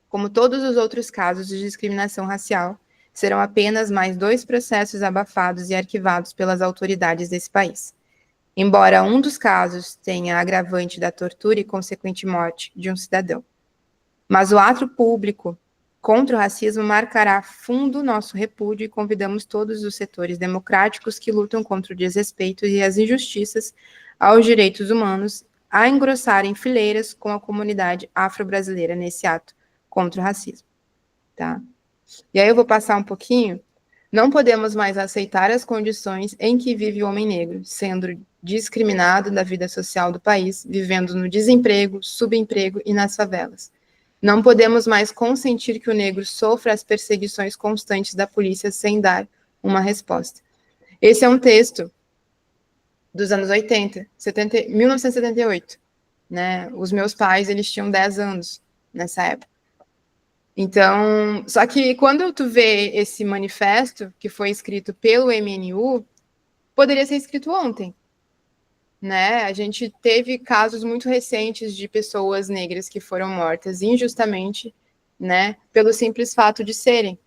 Como todos os outros casos de discriminação racial, serão apenas mais 2 processos abafados e arquivados pelas autoridades desse país. Embora um dos casos tenha a agravante da tortura e consequente morte de um cidadão. Mas o ato público contra o racismo marcará fundo nosso repúdio e convidamos todos os setores democráticos que lutam contra o desrespeito e as injustiças aos direitos humanos a engrossarem fileiras com a comunidade afro-brasileira nesse ato contra o racismo. Tá? E aí eu vou passar um pouquinho. Não podemos mais aceitar as condições em que vive o homem negro, sendo discriminado da vida social do país, vivendo no desemprego, subemprego e nas favelas. Não podemos mais consentir que o negro sofra as perseguições constantes da polícia sem dar uma resposta. Esse é um texto dos anos 1978. Os meus pais, eles tinham 10 anos nessa época. Então, só que quando tu vê esse manifesto, que foi escrito pelo MNU, poderia ser escrito ontem. A gente teve casos muito recentes de pessoas negras que foram mortas injustamente, pelo simples fato de serem,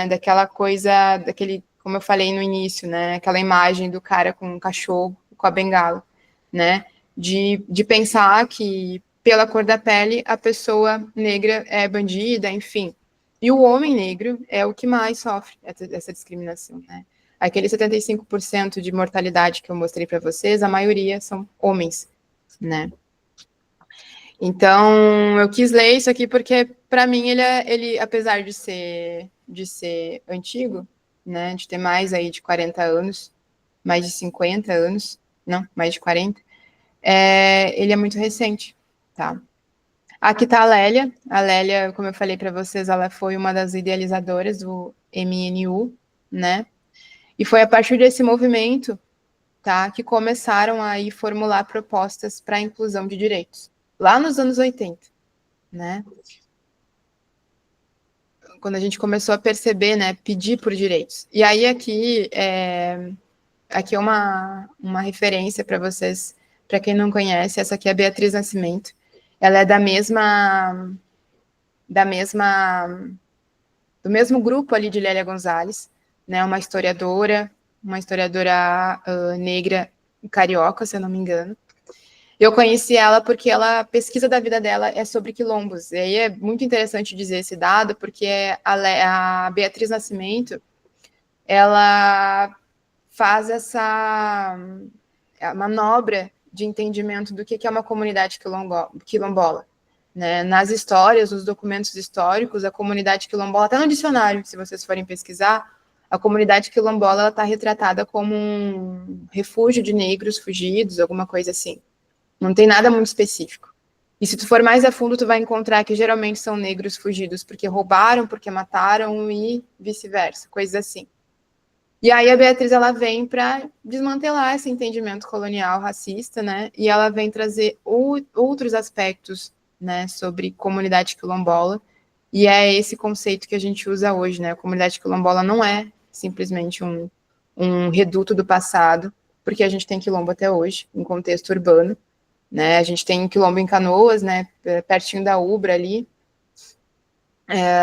daquela coisa, como eu falei no início, aquela imagem do cara com um cachorro, com a bengala, de pensar que pela cor da pele a pessoa negra é bandida, enfim. E o homem negro é o que mais sofre essa discriminação, Aquele 75% de mortalidade que eu mostrei para vocês, a maioria são homens, Então, eu quis ler isso aqui porque, para mim, ele apesar de ser antigo, de ter mais aí de 40 anos, mais de 50 anos, não, mais de 40, ele é muito recente, tá? Aqui está a Lélia. A Lélia, como eu falei para vocês, ela foi uma das idealizadoras do MNU, E foi a partir desse movimento, tá, que começaram a formular propostas para a inclusão de direitos, lá nos anos 80, Quando a gente começou a perceber, pedir por direitos. E aí aqui é uma referência para vocês, para quem não conhece, essa aqui é a Beatriz Nascimento. Ela é do mesmo grupo ali de Lélia Gonzalez, uma historiadora negra carioca, se eu não me engano. Eu conheci ela porque a pesquisa da vida dela é sobre quilombos. E aí é muito interessante dizer esse dado, porque a Beatriz Nascimento, ela faz essa manobra de entendimento do que é uma comunidade quilombola. Nas histórias, nos documentos históricos, a comunidade quilombola, até no dicionário, se vocês forem pesquisar, a comunidade quilombola está retratada como um refúgio de negros fugidos, alguma coisa assim. Não tem nada muito específico. E se tu for mais a fundo, tu vai encontrar que geralmente são negros fugidos porque roubaram, porque mataram e vice-versa, coisas assim. E aí a Beatriz, ela vem para desmantelar esse entendimento colonial racista, né? E ela vem trazer outros aspectos, né, sobre comunidade quilombola. E é esse conceito que a gente usa hoje, né? A comunidade quilombola não é simplesmente um reduto do passado, porque a gente tem quilombo até hoje, em contexto urbano, né? A gente tem quilombo em Canoas, né? Pertinho da Ubra ali.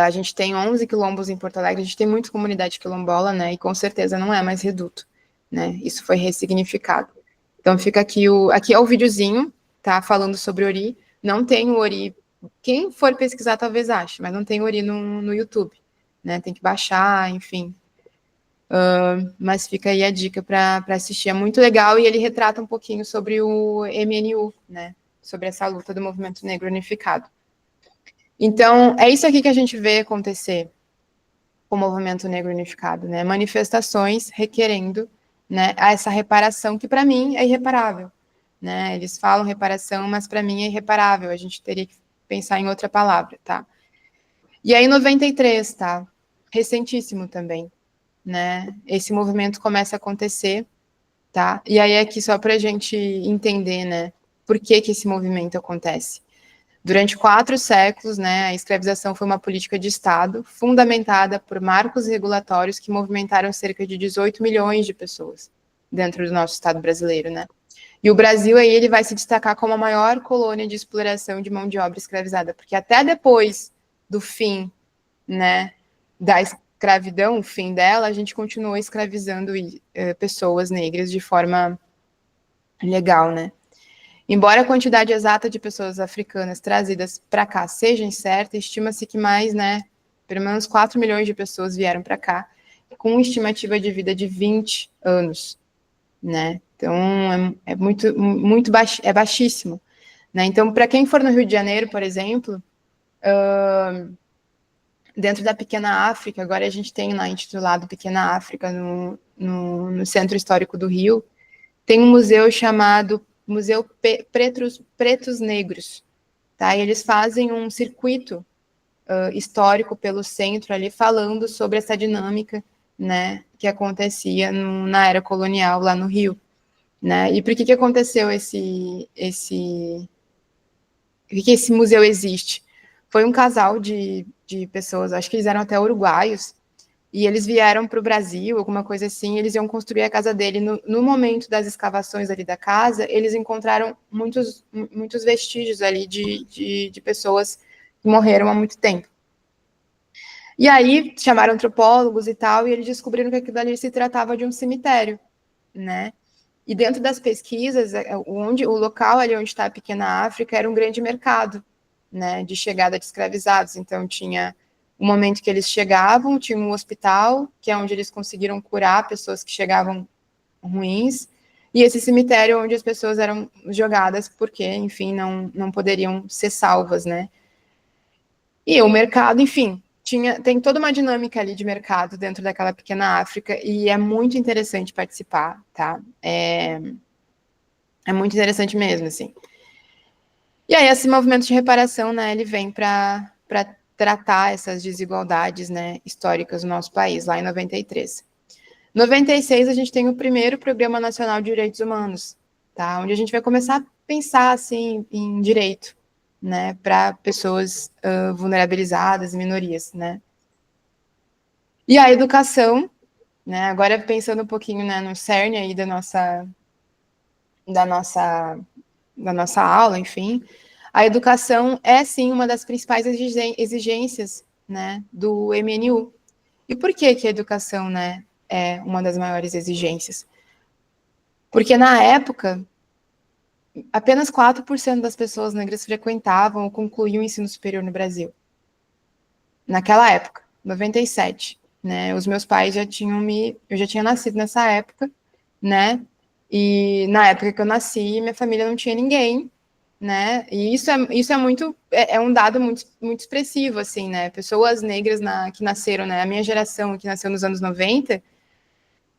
A gente tem 11 quilombos em Porto Alegre, a gente tem muita comunidade quilombola, né? E com certeza não é mais reduto, né? Isso foi ressignificado. Então fica aqui é o videozinho, tá? Falando sobre Ori. Não tem o Ori. Quem for pesquisar talvez ache, mas não tem Ori no YouTube, né? Tem que baixar, enfim. Mas fica aí a dica para assistir. É muito legal e ele retrata um pouquinho sobre o MNU, né? Sobre essa luta do movimento negro unificado. Então, é isso aqui que a gente vê acontecer com o movimento negro unificado, né? Manifestações requerendo, né, essa reparação que para mim é irreparável, né? Eles falam reparação, mas para mim é irreparável. A gente teria que pensar em outra palavra, tá? E aí, 93, tá? Recentíssimo também, né? Esse movimento começa a acontecer, tá? E aí aqui só para a gente entender, né? Por que esse movimento acontece? Durante 4 séculos, né, a escravização foi uma política de Estado fundamentada por marcos regulatórios que movimentaram cerca de 18 milhões de pessoas dentro do nosso Estado brasileiro, né? E o Brasil aí ele vai se destacar como a maior colônia de exploração de mão de obra escravizada, porque até depois do fim, né, da escravidão, o fim dela, a gente continuou escravizando pessoas negras de forma legal, né? Embora a quantidade exata de pessoas africanas trazidas para cá seja incerta, estima-se que mais, né, pelo menos 4 milhões de pessoas vieram para cá, com uma estimativa de vida de 20 anos, né? Então, é muito baixíssimo, né? Então, para quem for no Rio de Janeiro, por exemplo, dentro da Pequena África, agora a gente tem lá intitulado Pequena África no Centro Histórico do Rio, tem um museu chamado Museu Pretos Negros, tá? E eles fazem um circuito histórico pelo centro ali, falando sobre essa dinâmica, né, que acontecia na era colonial lá no Rio, né? E por que aconteceu por que esse museu existe? Foi um casal de pessoas, acho que eles eram até uruguaios, e eles vieram para o Brasil, alguma coisa assim, eles iam construir a casa dele. No momento das escavações ali da casa, eles encontraram muitos vestígios ali de pessoas que morreram há muito tempo. E aí chamaram antropólogos e tal, e eles descobriram que aquilo ali se tratava de um cemitério, né? E dentro das pesquisas, o local ali onde está a Pequena África era um grande mercado, né, de chegada de escravizados. Então tinha o momento que eles chegavam, tinha um hospital, que é onde eles conseguiram curar pessoas que chegavam ruins, e esse cemitério onde as pessoas eram jogadas porque, enfim, não poderiam ser salvas, né? E o mercado, enfim, tem toda uma dinâmica ali de mercado dentro daquela Pequena África, e é muito interessante participar, tá? É muito interessante mesmo, assim. E aí, esse movimento de reparação, né, ele vem para tratar essas desigualdades, né, históricas do nosso país, lá em 93. 96, a gente tem o primeiro Programa Nacional de Direitos Humanos, tá? Onde a gente vai começar a pensar, assim, em direito, né, para pessoas vulnerabilizadas e minorias, né? E a educação, né, agora pensando um pouquinho, né, no cerne aí da nossa aula, enfim, a educação é, sim, uma das principais exigências, né, do MNU. E por que a educação, né, é uma das maiores exigências? Porque, na época, apenas 4% das pessoas negras frequentavam ou concluíam o ensino superior no Brasil. Naquela época, 97, né, os meus pais eu já tinha nascido nessa época, né, e na época que eu nasci, minha família não tinha ninguém, né? E isso é muito um dado muito expressivo, assim, né? Pessoas negras que nasceram, né? A minha geração que nasceu nos anos 90,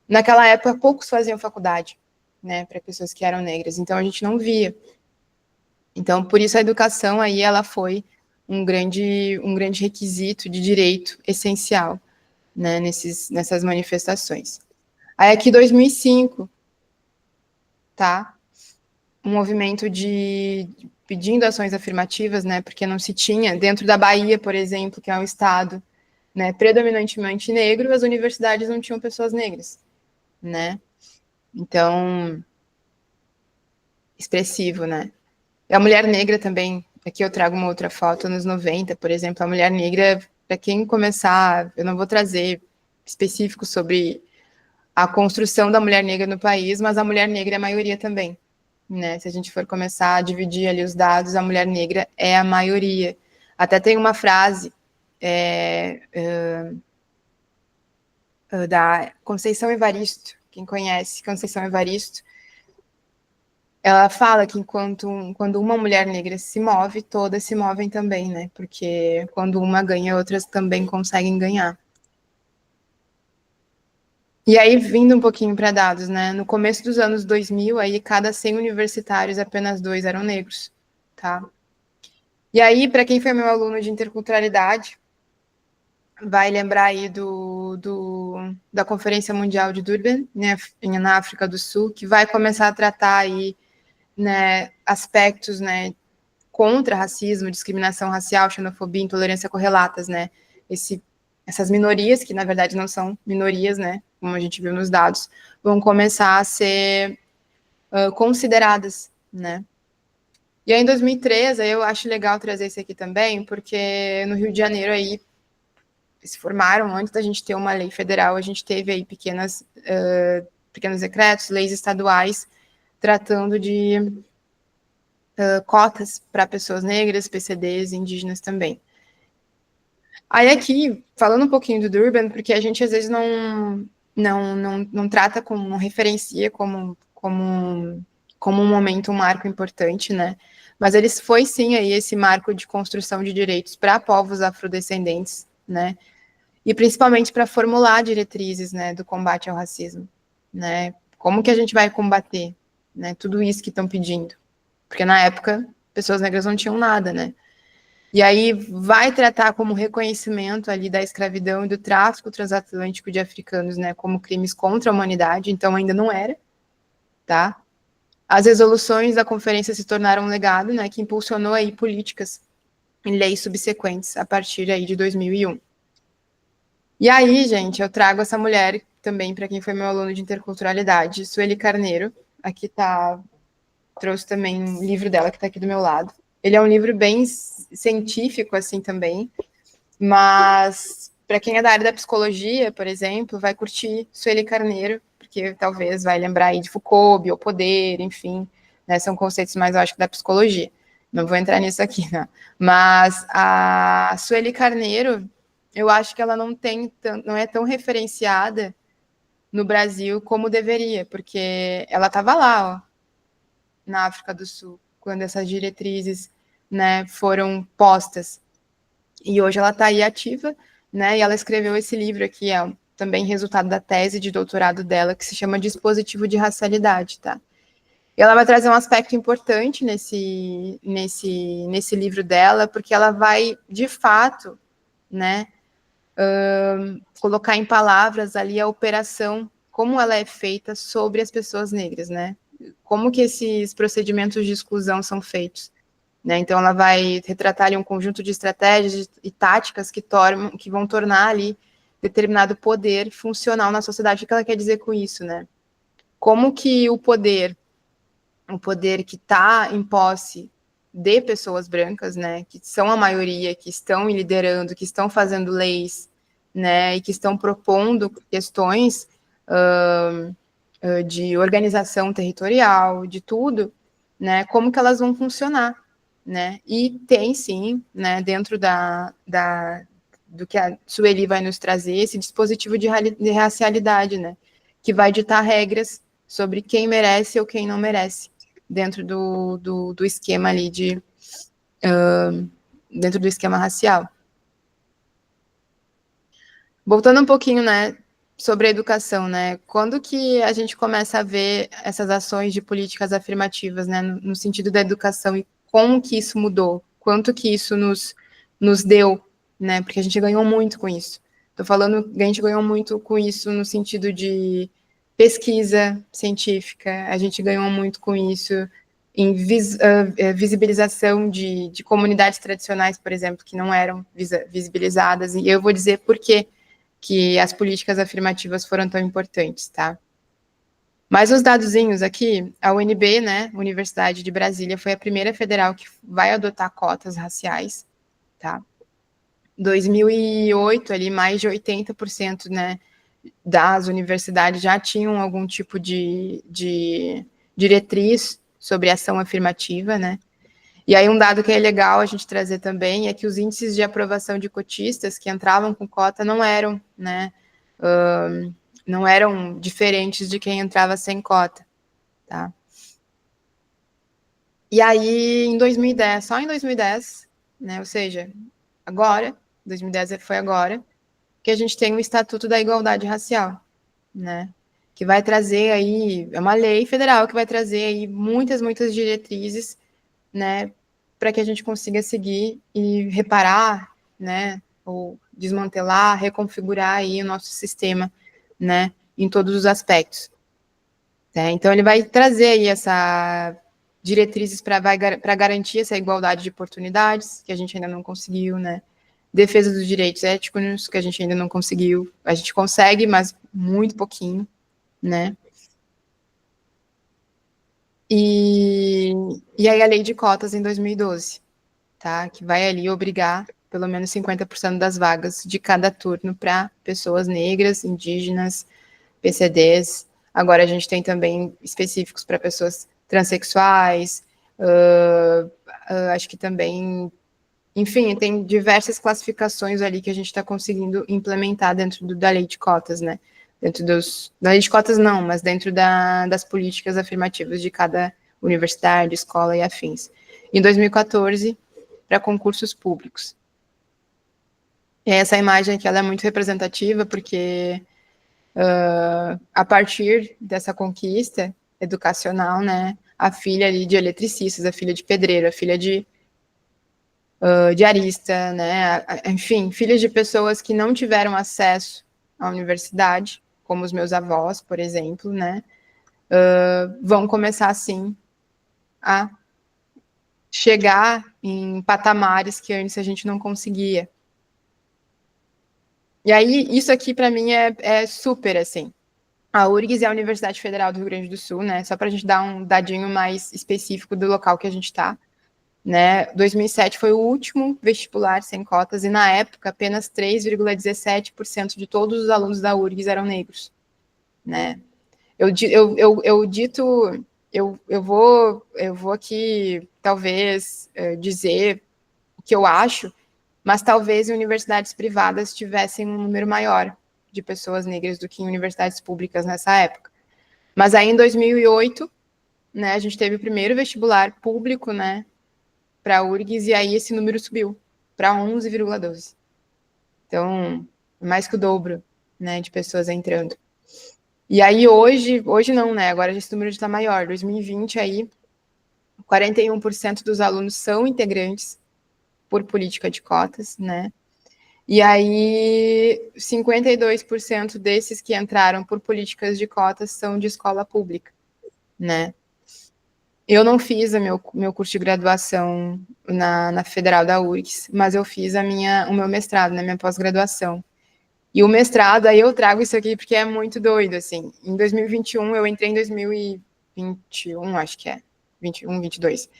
naquela época poucos faziam faculdade, né? Para pessoas que eram negras. Então a gente não via. Então por isso a educação aí ela foi um grande requisito de direito essencial, né? Nessas manifestações. Aí aqui 2005, tá? Um movimento pedindo ações afirmativas, né? Porque não se tinha, dentro da Bahia, por exemplo, que é um estado, né, predominantemente negro, as universidades não tinham pessoas negras, né? Então, expressivo, né? E a mulher negra também, aqui eu trago uma outra foto, anos 90, por exemplo, a mulher negra, para quem começar, eu não vou trazer específico sobre a construção da mulher negra no país, mas a mulher negra é a maioria também, né? Se a gente for começar a dividir ali os dados, a mulher negra é a maioria. Até tem uma frase da Conceição Evaristo, quem conhece Conceição Evaristo, ela fala que quando uma mulher negra se move, todas se movem também, né? Porque quando uma ganha, outras também conseguem ganhar. E aí, vindo um pouquinho para dados, né? No começo dos anos 2000, aí cada 100 universitários, apenas 2 eram negros, tá? E aí, para quem foi meu aluno de interculturalidade, vai lembrar aí da Conferência Mundial de Durban, né, na África do Sul, que vai começar a tratar aí, né, aspectos, né, contra racismo, discriminação racial, xenofobia, intolerância correlatas, né? Essas minorias, que na verdade não são minorias, né? Como a gente viu nos dados, vão começar a ser consideradas, né? E aí, em 2013, eu acho legal trazer esse aqui também, porque no Rio de Janeiro aí se formaram, antes da gente ter uma lei federal, a gente teve aí pequenos decretos, leis estaduais, tratando de cotas para pessoas negras, PCDs, indígenas também. Aí aqui, falando um pouquinho do Durban, porque a gente às vezes não trata como, não referencia como um momento, um marco importante, né? Mas eles foi sim aí esse marco de construção de direitos para povos afrodescendentes, né? E principalmente para formular diretrizes, né, do combate ao racismo, né? Como que a gente vai combater, né, tudo isso que estão pedindo? Porque na época pessoas negras não tinham nada, né? E aí vai tratar como reconhecimento ali da escravidão e do tráfico transatlântico de africanos, né, como crimes contra a humanidade, então ainda não era, tá? As resoluções da conferência se tornaram um legado, né, que impulsionou aí políticas e leis subsequentes a partir aí de 2001. E aí, gente, eu trago essa mulher também para quem foi meu aluno de interculturalidade, Sueli Carneiro. Aqui tá, trouxe também um livro dela que está aqui do meu lado. Ele é um livro bem científico, assim, também, mas para quem é da área da psicologia, por exemplo, vai curtir Sueli Carneiro, porque talvez vai lembrar aí de Foucault, biopoder, enfim, né, são conceitos mais, eu acho, da psicologia. Não vou entrar nisso aqui, né? Mas a Sueli Carneiro, eu acho que ela não é tão referenciada no Brasil como deveria, porque ela estava lá, ó, na África do Sul, quando essas diretrizes, né, foram postas. E hoje ela está aí ativa, né? E ela escreveu esse livro aqui, é também resultado da tese de doutorado dela, que se chama Dispositivo de Racialidade, tá? E ela vai trazer um aspecto importante nesse livro dela, porque ela vai, de fato, né, colocar em palavras ali a operação, como ela é feita sobre as pessoas negras, né? Como que esses procedimentos de exclusão são feitos. Né? Então, ela vai retratar ali um conjunto de estratégias e táticas que vão tornar ali determinado poder funcional na sociedade. O que ela quer dizer com isso, né? Como que o poder que está em posse de pessoas brancas, né, que são a maioria, que estão liderando, que estão fazendo leis, né, e que estão propondo questões de organização territorial, de tudo, né, como que elas vão funcionar, né, e tem sim, né, dentro do que a Sueli vai nos trazer, esse dispositivo de racialidade, né, que vai ditar regras sobre quem merece ou quem não merece, dentro do esquema ali dentro do esquema racial. Voltando um pouquinho, né, sobre a educação, né, quando que a gente começa a ver essas ações de políticas afirmativas, né, no sentido da educação e como que isso mudou, quanto que isso nos deu, né, porque a gente ganhou muito com isso. Estou falando que a gente ganhou muito com isso no sentido de pesquisa científica, a gente ganhou muito com isso, em visibilização de comunidades tradicionais, por exemplo, que não eram visibilizadas, e eu vou dizer por que as políticas afirmativas foram tão importantes, tá? Mas os dadozinhos aqui, a UNB, né, Universidade de Brasília, foi a primeira federal que vai adotar cotas raciais, tá? 2008, ali, mais de 80%, né, das universidades já tinham algum tipo de diretriz sobre ação afirmativa, né? E aí um dado que é legal a gente trazer também é que os índices de aprovação de cotistas que entravam com cota não eram, né, não eram diferentes de quem entrava sem cota, tá? E aí, em 2010, só em 2010, né, ou seja, agora, 2010 foi agora, que a gente tem o Estatuto da Igualdade Racial, né, que vai trazer aí, é uma lei federal que vai trazer aí muitas diretrizes, né, para que a gente consiga seguir e reparar, né, ou desmantelar, reconfigurar aí o nosso sistema, né, em todos os aspectos. Então, ele vai trazer aí essa diretrizes para garantir essa igualdade de oportunidades, que a gente ainda não conseguiu, né, defesa dos direitos éticos, que a gente ainda não conseguiu, a gente consegue, mas muito pouquinho, né, e aí a lei de cotas em 2012, tá, que vai ali obrigar pelo menos 50% das vagas de cada turno para pessoas negras, indígenas, PCDs. Agora a gente tem também específicos para pessoas transexuais, acho que também, enfim, tem diversas classificações ali que a gente está conseguindo implementar dentro da lei de cotas, né? Dentro da lei de cotas não, mas dentro das políticas afirmativas de cada universidade, escola e afins. Em 2014, para concursos públicos. E essa imagem aqui ela é muito representativa, porque a partir dessa conquista educacional, né, a filha ali de eletricistas, a filha de pedreiro, a filha de arista, né, enfim, filhas de pessoas que não tiveram acesso à universidade, como os meus avós, por exemplo, né, vão começar, assim, a chegar em patamares que antes a gente não conseguia. E aí, isso aqui, para mim, é super, assim. A URGS é a Universidade Federal do Rio Grande do Sul, né? Só para a gente dar um dadinho mais específico do local que a gente está, né? 2007 foi o último vestibular sem cotas e, na época, apenas 3,17% de todos os alunos da URGS eram negros, né? Eu vou aqui, talvez, dizer o que eu acho, mas talvez em universidades privadas tivessem um número maior de pessoas negras do que em universidades públicas nessa época. Mas aí, em 2008, né, a gente teve o primeiro vestibular público, né, para a URGS, e aí esse número subiu para 11,12. Então, mais que o dobro, né, de pessoas entrando. E aí, hoje não, né, agora esse número está maior. 2020, aí, 41% dos alunos são integrantes por política de cotas, né, e aí 52% desses que entraram por políticas de cotas são de escola pública, né. Eu não fiz o meu curso de graduação na Federal da URGS, mas eu fiz o meu mestrado, né, minha pós-graduação. E o mestrado, aí eu trago isso aqui porque é muito doido, assim. Em 2021, eu entrei em 2021, acho que é, 21, 22.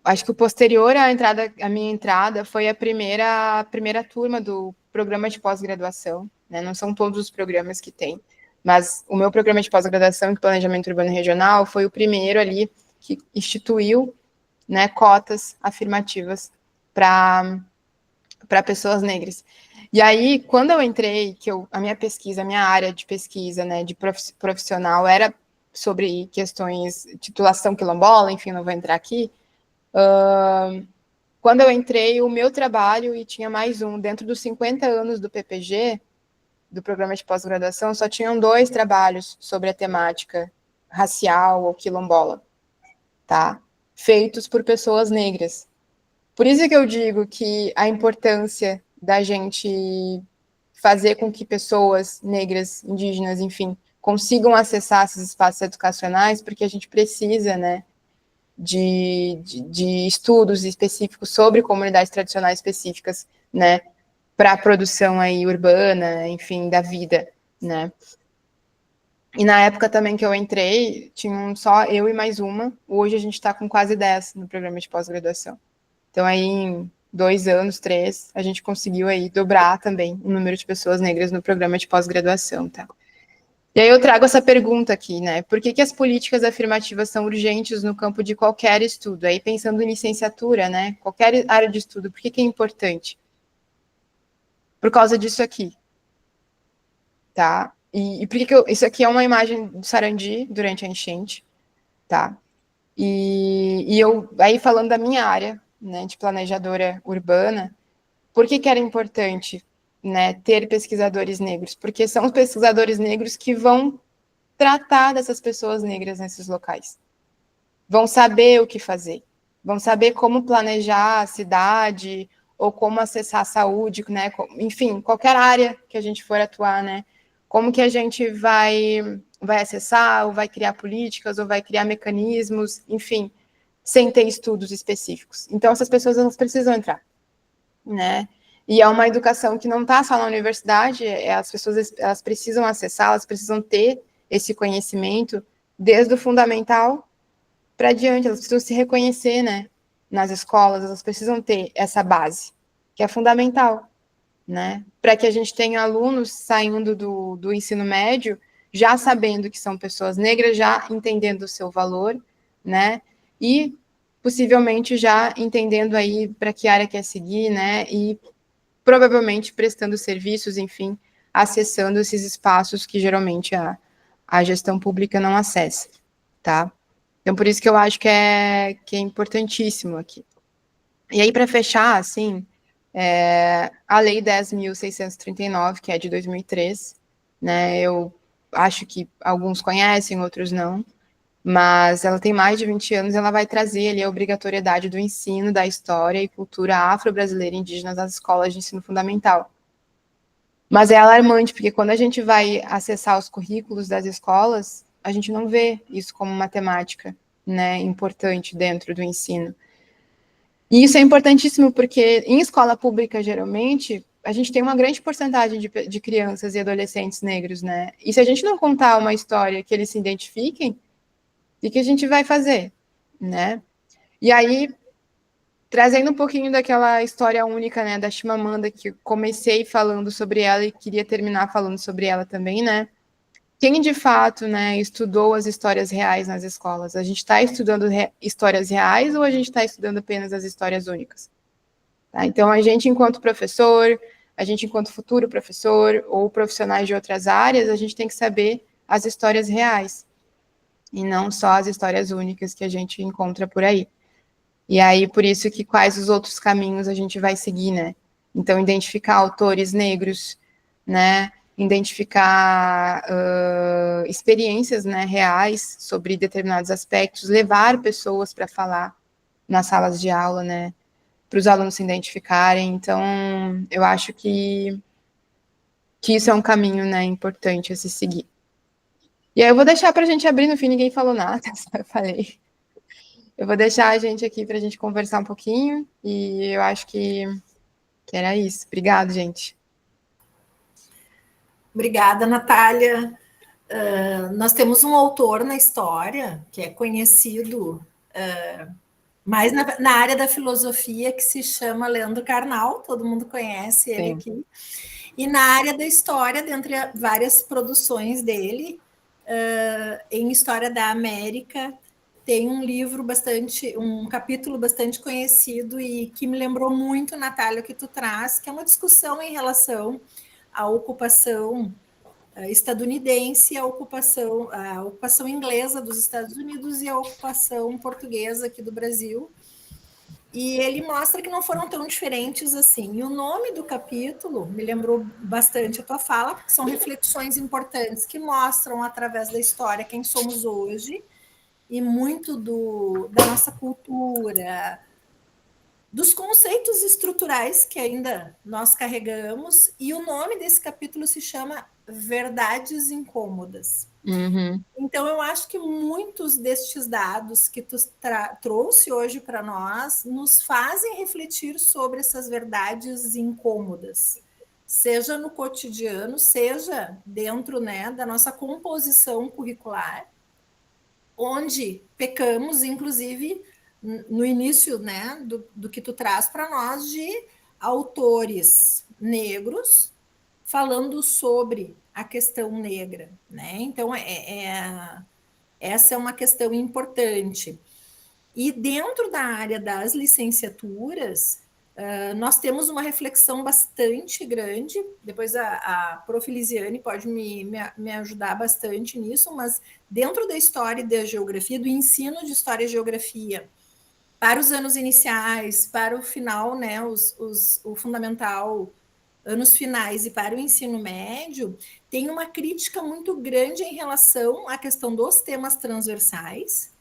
Acho que o posterior à minha entrada foi a primeira turma do programa de pós-graduação, né? Não são todos os programas que tem, mas o meu programa de pós-graduação em planejamento urbano e regional foi o primeiro ali que instituiu, né, cotas afirmativas para pessoas negras. E aí, quando eu entrei, a minha área de pesquisa, né, de profissional era sobre questões de titulação quilombola, enfim, não vou entrar aqui. Quando eu entrei, o meu trabalho, e tinha mais um, dentro dos 50 anos do PPG, do programa de pós-graduação, só tinham 2 trabalhos sobre a temática racial ou quilombola, tá? Feitos por pessoas negras. Por isso que eu digo que a importância da gente fazer com que pessoas negras, indígenas, enfim, consigam acessar esses espaços educacionais, porque a gente precisa, né, de estudos específicos sobre comunidades tradicionais específicas, né, para a produção aí urbana, enfim, da vida, né. E na época também que eu entrei, tinham só eu e mais uma. Hoje a gente está com quase 10 no programa de pós-graduação. Então aí em 2 anos, 3, a gente conseguiu aí dobrar também o número de pessoas negras no programa de pós-graduação, tá? E aí eu trago essa pergunta aqui, né? Por que as políticas afirmativas são urgentes no campo de qualquer estudo? Aí pensando em licenciatura, né? Qualquer área de estudo, por que é importante? Por causa disso aqui, tá? E por que isso aqui é uma imagem do Sarandi durante a enchente, tá? E eu, aí falando da minha área, né, de planejadora urbana, por que era importante, né, ter pesquisadores negros? Porque são os pesquisadores negros que vão tratar dessas pessoas negras nesses locais. Vão saber o que fazer, vão saber como planejar a cidade ou como acessar a saúde, né? Enfim, qualquer área que a gente for atuar, né? Como que a gente vai acessar, ou vai criar políticas, ou vai criar mecanismos, enfim, sem ter estudos específicos. Então, essas pessoas elas precisam entrar, né? E é uma educação que não está só na universidade, as pessoas elas precisam acessar, elas precisam ter esse conhecimento desde o fundamental para diante, elas precisam se reconhecer, né? Nas escolas, elas precisam ter essa base, que é fundamental, né? Para que a gente tenha alunos saindo do ensino médio já sabendo que são pessoas negras, já entendendo o seu valor, né? E possivelmente já entendendo aí para que área quer seguir, né? E provavelmente prestando serviços, enfim, acessando esses espaços que geralmente a gestão pública não acessa, tá? Então, por isso que eu acho que é importantíssimo aqui. E aí, para fechar, assim, a Lei 10.639, que é de 2003, né, eu acho que alguns conhecem, outros não, mas ela tem mais de 20 anos, ela vai trazer ali a obrigatoriedade do ensino da história e cultura afro-brasileira e indígenas nas escolas de ensino fundamental. Mas é alarmante, porque quando a gente vai acessar os currículos das escolas, a gente não vê isso como uma temática, né, importante dentro do ensino. E isso é importantíssimo porque em escola pública, geralmente, a gente tem uma grande porcentagem de crianças e adolescentes negros, né? E se a gente não contar uma história que eles se identifiquem, o que a gente vai fazer, né? E aí, trazendo um pouquinho daquela história única, né, da Chimamanda, que comecei falando sobre ela e queria terminar falando sobre ela também, né? Quem de fato, né, estudou as histórias reais nas escolas? A gente está estudando histórias reais ou a gente está estudando apenas as histórias únicas? Tá? Então, a gente, enquanto professor, a gente, enquanto futuro professor ou profissionais de outras áreas, a gente tem que saber as histórias reais e não só as histórias únicas que a gente encontra por aí. E aí, por isso que quais os outros caminhos a gente vai seguir, né? Então, identificar autores negros, né? Identificar experiências, né, reais sobre determinados aspectos, levar pessoas para falar nas salas de aula, né? Para os alunos se identificarem. Então, eu acho que isso é um caminho, né, importante a se seguir. E aí eu vou deixar para a gente abrir, no fim ninguém falou nada, só eu falei. Eu vou deixar a gente aqui para a gente conversar um pouquinho, e eu acho que era isso. Obrigada, gente. Obrigada, Natália. Nós temos um autor na história que é conhecido mais na área da filosofia, que se chama Leandro Carnal, todo mundo conhece ele aqui. E na área da história, dentre várias produções dele, em História da América, tem um livro um capítulo bastante conhecido e que me lembrou muito, Natália, o que tu traz, que é uma discussão em relação à ocupação estadunidense, a ocupação inglesa dos Estados Unidos e a ocupação portuguesa aqui do Brasil. E ele mostra que não foram tão diferentes assim. E o nome do capítulo me lembrou bastante a tua fala, porque são reflexões importantes que mostram, através da história, quem somos hoje e muito da nossa cultura, dos conceitos estruturais que ainda nós carregamos, e o nome desse capítulo se chama Verdades Incômodas. Uhum. Então, eu acho que muitos destes dados que tu trouxe hoje para nós nos fazem refletir sobre essas verdades incômodas, seja no cotidiano, seja dentro, né, da nossa composição curricular, onde pecamos, inclusive, no início, né, do que tu traz para nós, de autores negros falando sobre a questão negra, né? Então, essa é uma questão importante. E dentro da área das licenciaturas, nós temos uma reflexão bastante grande. Depois a Prof. Lisiane pode me ajudar bastante nisso, mas dentro da história e da geografia, do ensino de história e geografia, para os anos iniciais, para o final, né, o fundamental, anos finais e para o ensino médio, tem uma crítica muito grande em relação à questão dos temas transversais.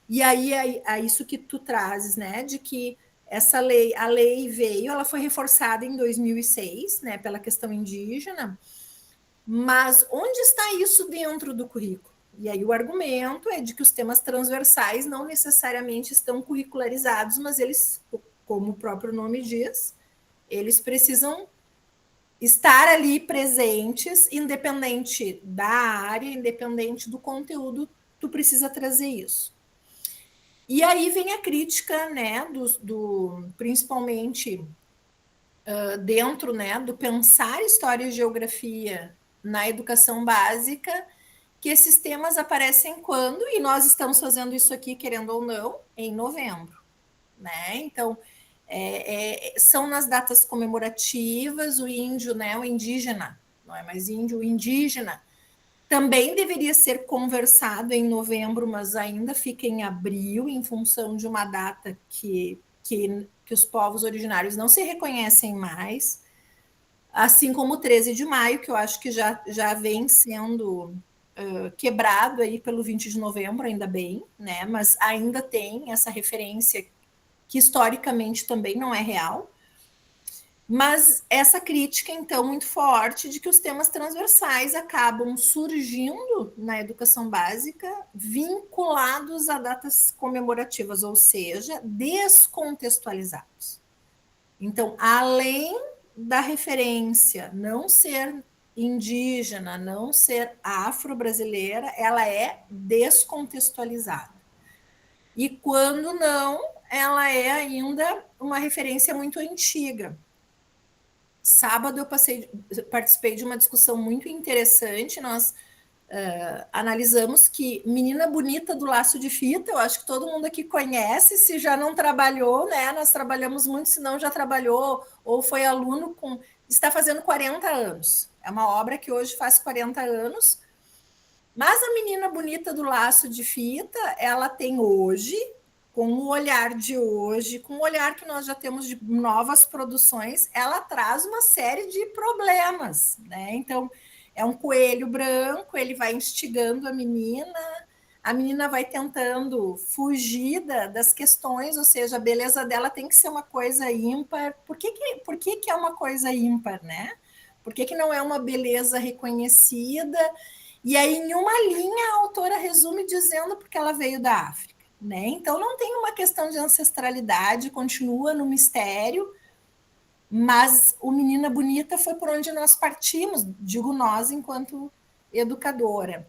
E aí a isso que tu trazes, né, de que essa lei, a lei veio, ela foi reforçada em 2006, né, pela questão indígena, mas onde está isso dentro do currículo? E aí o argumento é de que os temas transversais não necessariamente estão curricularizados, mas eles, como o próprio nome diz, eles precisam estar ali presentes, independente da área, independente do conteúdo, tu precisa trazer isso. E aí vem a crítica, né, principalmente dentro, né, do pensar história e geografia na educação básica, que esses temas aparecem quando, e nós estamos fazendo isso aqui, querendo ou não, em novembro, né? Então, são nas datas comemorativas, o índio, né, o indígena, não é mais índio, o indígena, também deveria ser conversado em novembro, mas ainda fica em abril, em função de uma data que os povos originários não se reconhecem mais, assim como o 13 de maio, que eu acho que já vem sendo quebrado aí pelo 20 de novembro, ainda bem, né? Mas ainda tem essa referência que historicamente também não é real. Mas essa crítica, então, muito forte de que os temas transversais acabam surgindo na educação básica vinculados a datas comemorativas, ou seja, descontextualizados. Então, além da referência não ser indígena, não ser afro-brasileira, ela é descontextualizada. E quando não, ela é ainda uma referência muito antiga. Sábado eu participei de uma discussão muito interessante. Nós analisamos que Menina Bonita do Laço de Fita, eu acho que todo mundo aqui conhece, se já não trabalhou, né? Nós trabalhamos muito, se não já trabalhou ou foi aluno está fazendo 40 anos. É uma obra que hoje faz 40 anos. Mas a Menina Bonita do Laço de Fita, ela tem hoje, com o olhar de hoje, com o olhar que nós já temos de novas produções, ela traz uma série de problemas, né? Então, é um coelho branco, ele vai instigando a menina vai tentando fugir das questões, ou seja, a beleza dela tem que ser uma coisa ímpar. Por que é uma coisa ímpar, né? Por que não é uma beleza reconhecida? E aí, em uma linha, a autora resume dizendo porque ela veio da África. Né? Então, não tem uma questão de ancestralidade, continua no mistério, mas o Menina Bonita foi por onde nós partimos, digo nós, enquanto educadora.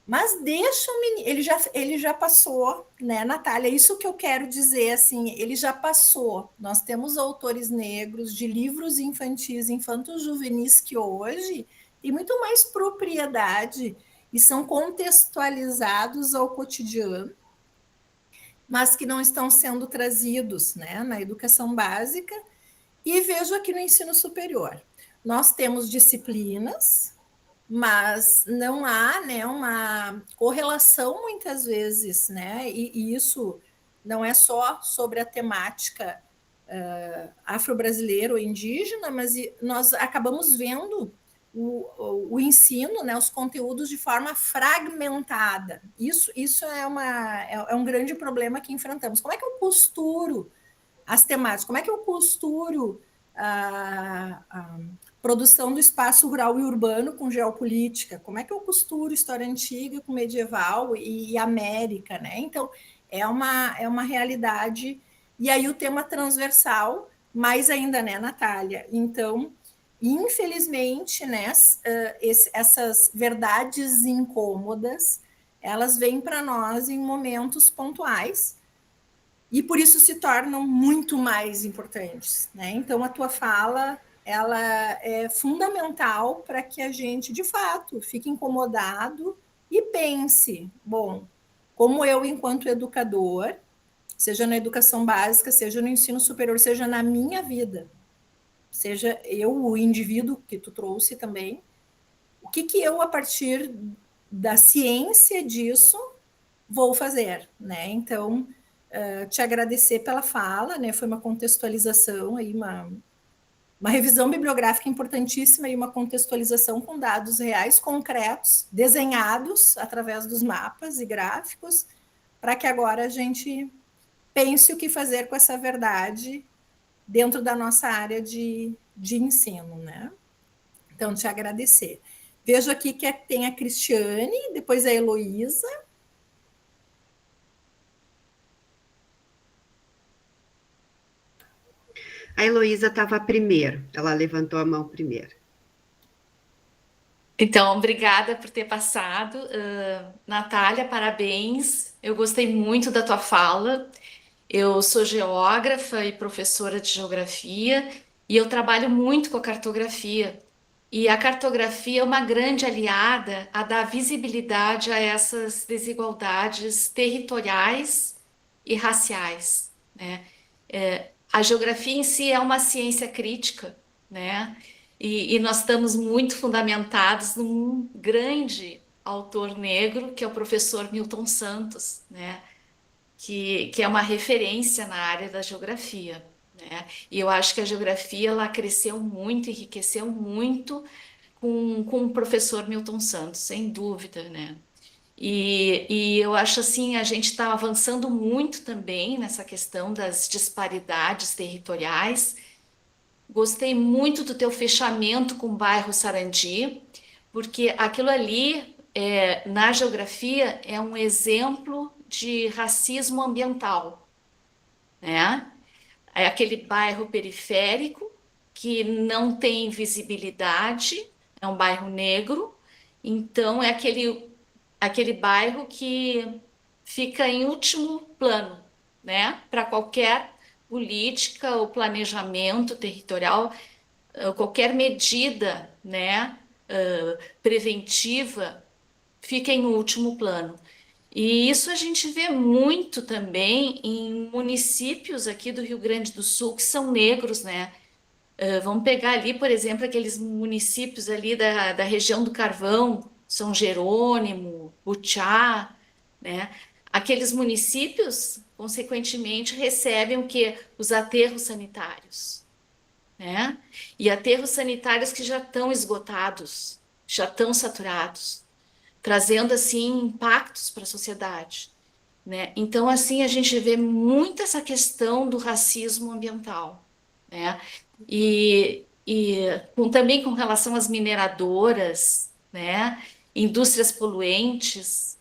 Mas deixa o menino, ele já passou, né, Natália? Isso que eu quero dizer, assim, ele já passou. Nós temos autores negros de livros infantis, infantos juvenis, que hoje têm muito mais propriedade e são contextualizados ao cotidiano, mas que não estão sendo trazidos, né, na educação básica. E vejo aqui no ensino superior. Nós temos disciplinas, mas não há, né, uma correlação muitas vezes, né, e isso não é só sobre a temática afro-brasileira ou indígena, mas nós acabamos vendo o ensino, né, os conteúdos de forma fragmentada. Isso é um grande problema que enfrentamos. Como é que eu costuro as temáticas. Como é que eu costuro a produção do espaço rural e urbano com geopolítica? Como é que eu costuro história antiga com medieval e América, né? Então, é uma realidade. E aí o tema transversal, mais ainda, né, Natália? Então, infelizmente, né, essas verdades incômodas, elas vêm para nós em momentos pontuais, e por isso se tornam muito mais importantes, né? Então a tua fala, ela é fundamental para que a gente de fato fique incomodado e pense, bom, como eu enquanto educador, seja na educação básica, seja no ensino superior, seja na minha vida, seja eu o indivíduo que tu trouxe também, o que eu a partir da ciência disso vou fazer, né? Então, te agradecer pela fala, né? Foi uma contextualização aí, uma revisão bibliográfica importantíssima e uma contextualização com dados reais, concretos, desenhados através dos mapas e gráficos, para que agora a gente pense o que fazer com essa verdade dentro da nossa área de ensino, né? Então, te agradecer. Vejo aqui que tem a Cristiane, depois a Heloísa. A Heloísa estava primeiro, ela levantou a mão primeiro. Então, obrigada por ter passado. Natália, parabéns. Eu gostei muito da tua fala. Eu sou geógrafa e professora de geografia e eu trabalho muito com a cartografia. E a cartografia é uma grande aliada a dar visibilidade a essas desigualdades territoriais e raciais, né? A geografia em si é uma ciência crítica, né? E nós estamos muito fundamentados num grande autor negro, que é o professor Milton Santos, né? Que é uma referência na área da geografia, né? E eu acho que a geografia ela cresceu muito, enriqueceu muito com o professor Milton Santos, sem dúvida, né? E eu acho assim, a gente está avançando muito também nessa questão das disparidades territoriais. Gostei muito do teu fechamento com o bairro Sarandi, porque aquilo ali, na geografia, é um exemplo de racismo ambiental, né? É aquele bairro periférico que não tem visibilidade, é um bairro negro, então é aquele bairro que fica em último plano, né? Para qualquer política ou planejamento territorial, qualquer medida, né, preventiva, fica em último plano. E isso a gente vê muito também em municípios aqui do Rio Grande do Sul que são negros, né? Vamos pegar ali, por exemplo, aqueles municípios ali da região do Carvão, São Jerônimo, Butiá, né? Aqueles municípios, consequentemente, recebem o quê? Os aterros sanitários, né? E aterros sanitários que já estão esgotados, já estão saturados, trazendo assim impactos para a sociedade, né? Então, assim, a gente vê muito essa questão do racismo ambiental, né? Também com relação às mineradoras, né? Indústrias poluentes.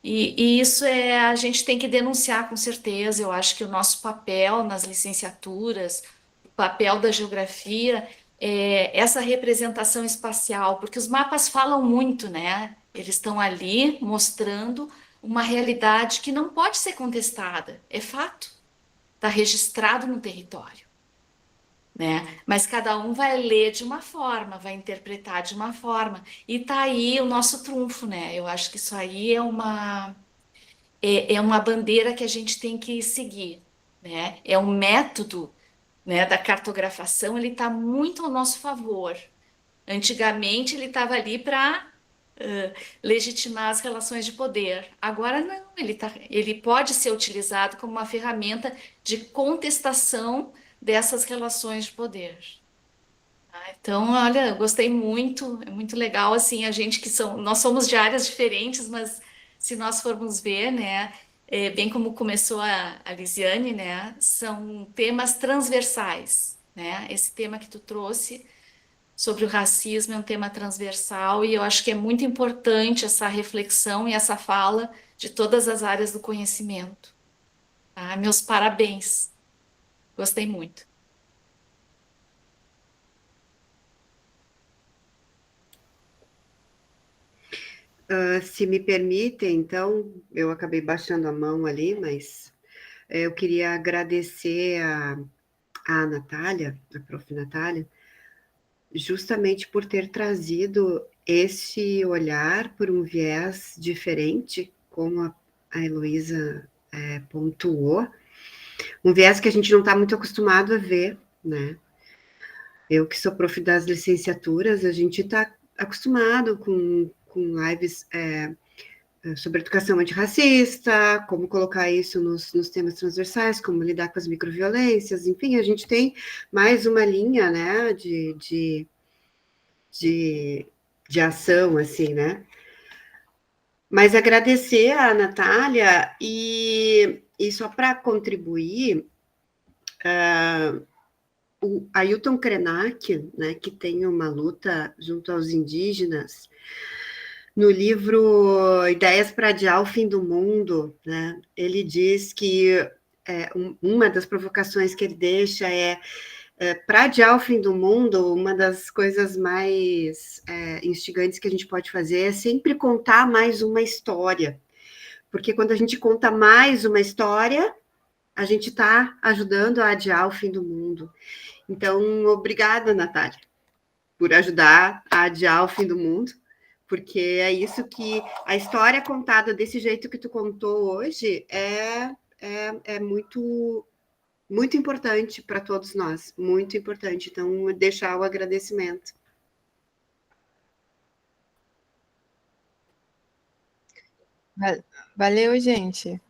E isso a gente tem que denunciar com certeza. Eu acho que o nosso papel nas licenciaturas, o papel da geografia, é essa representação espacial, porque os mapas falam muito, né? Eles estão ali mostrando uma realidade que não pode ser contestada, é fato, está registrado no território, né? Mas cada um vai ler de uma forma, vai interpretar de uma forma, e tá aí o nosso trunfo, né? Eu acho que isso aí é uma bandeira que a gente tem que seguir, né? É um método, né, da cartografação, ele está muito ao nosso favor. Antigamente ele estava ali para legitimar as relações de poder. Agora não, ele pode ser utilizado como uma ferramenta de contestação dessas relações de poder. Tá? Então, olha, eu gostei muito, é muito legal assim, a gente nós somos de áreas diferentes, mas se nós formos ver, né, bem como começou a Lisiane, né? São temas transversais, né? Esse tema que tu trouxe sobre o racismo é um tema transversal e eu acho que é muito importante essa reflexão e essa fala de todas as áreas do conhecimento. Tá? Meus parabéns. Gostei muito. Se me permitem, então, eu acabei baixando a mão ali, mas eu queria agradecer a Natália, a prof. Natália, justamente por ter trazido esse olhar por um viés diferente, como a Heloísa pontuou, um viés que a gente não está muito acostumado a ver, né? Eu que sou prof das licenciaturas, a gente está acostumado com lives sobre educação antirracista, como colocar isso nos temas transversais, como lidar com as microviolências, enfim, a gente tem mais uma linha, né, de ação, assim, né? Mas agradecer a Natália e só para contribuir, o Ailton Krenak, né, que tem uma luta junto aos indígenas, no livro Ideias para Adiar o Fim do Mundo, né, ele diz que uma das provocações que ele deixa para adiar o fim do mundo, uma das coisas mais instigantes que a gente pode fazer é sempre contar mais uma história, porque quando a gente conta mais uma história, a gente está ajudando a adiar o fim do mundo. Então, obrigada, Natália, por ajudar a adiar o fim do mundo, porque é isso que a história contada desse jeito que tu contou hoje é muito muito importante para todos nós, muito importante. Então, deixar o agradecimento. Valeu, gente.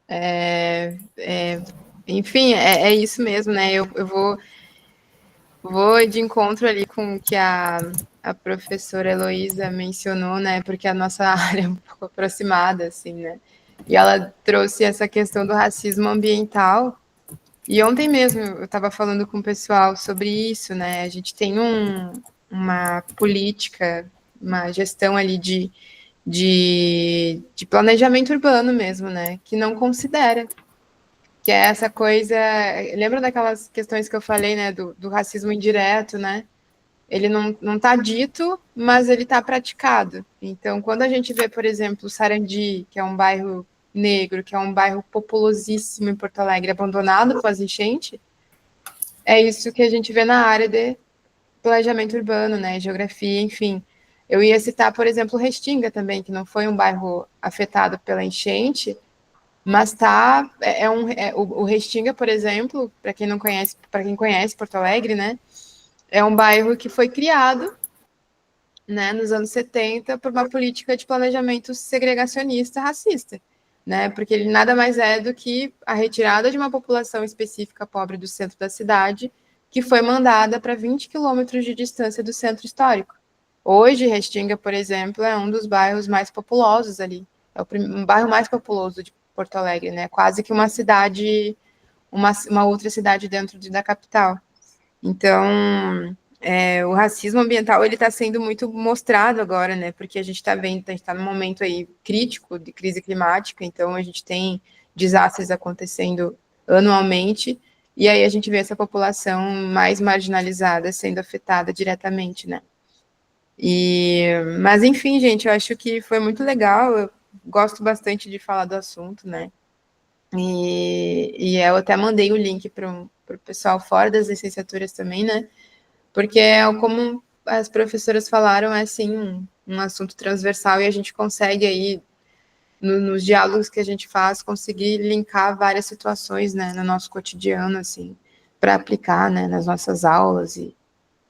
Enfim, é isso mesmo, né? Eu vou de encontro ali com o que a professora Heloísa mencionou, né? Porque a nossa área é um pouco aproximada, assim, né? E ela trouxe essa questão do racismo ambiental. E ontem mesmo eu estava falando com o pessoal sobre isso, né? A gente tem uma política, uma gestão ali de planejamento urbano mesmo, né? Que não considera. Que é essa coisa. Lembra daquelas questões que eu falei, né? Do racismo indireto, né? Ele não está dito, mas ele está praticado. Então, quando a gente vê, por exemplo, Sarandi, que é um bairro negro, que é um bairro populosíssimo em Porto Alegre, abandonado pós enchente, é isso que a gente vê na área de planejamento urbano, né? Geografia, enfim. Eu ia citar, por exemplo, Restinga também, que não foi um bairro afetado pela enchente, mas tá. O Restinga, por exemplo, para quem não conhece, para quem conhece Porto Alegre, né? É um bairro que foi criado, né, nos anos 70 por uma política de planejamento segregacionista racista, né? Porque ele nada mais é do que a retirada de uma população específica pobre do centro da cidade, que foi mandada para 20 quilômetros de distância do centro histórico. Hoje, Restinga, por exemplo, é um dos bairros mais populosos ali. É o bairro mais populoso de Porto Alegre, né? Quase que uma cidade, uma outra cidade dentro da capital. Então, o racismo ambiental ele está sendo muito mostrado agora, né? Porque a gente está vendo, a gente está num momento aí crítico de crise climática, então a gente tem desastres acontecendo anualmente, e aí a gente vê essa população mais marginalizada sendo afetada diretamente, né? Mas enfim, gente, eu acho que foi muito legal. Eu gosto bastante de falar do assunto, né? E eu até mandei o link para o pessoal fora das licenciaturas também, né? Porque, como as professoras falaram, é sim um assunto transversal e a gente consegue aí, nos diálogos que a gente faz, conseguir linkar várias situações, né, no nosso cotidiano, assim, para aplicar, né, nas nossas aulas e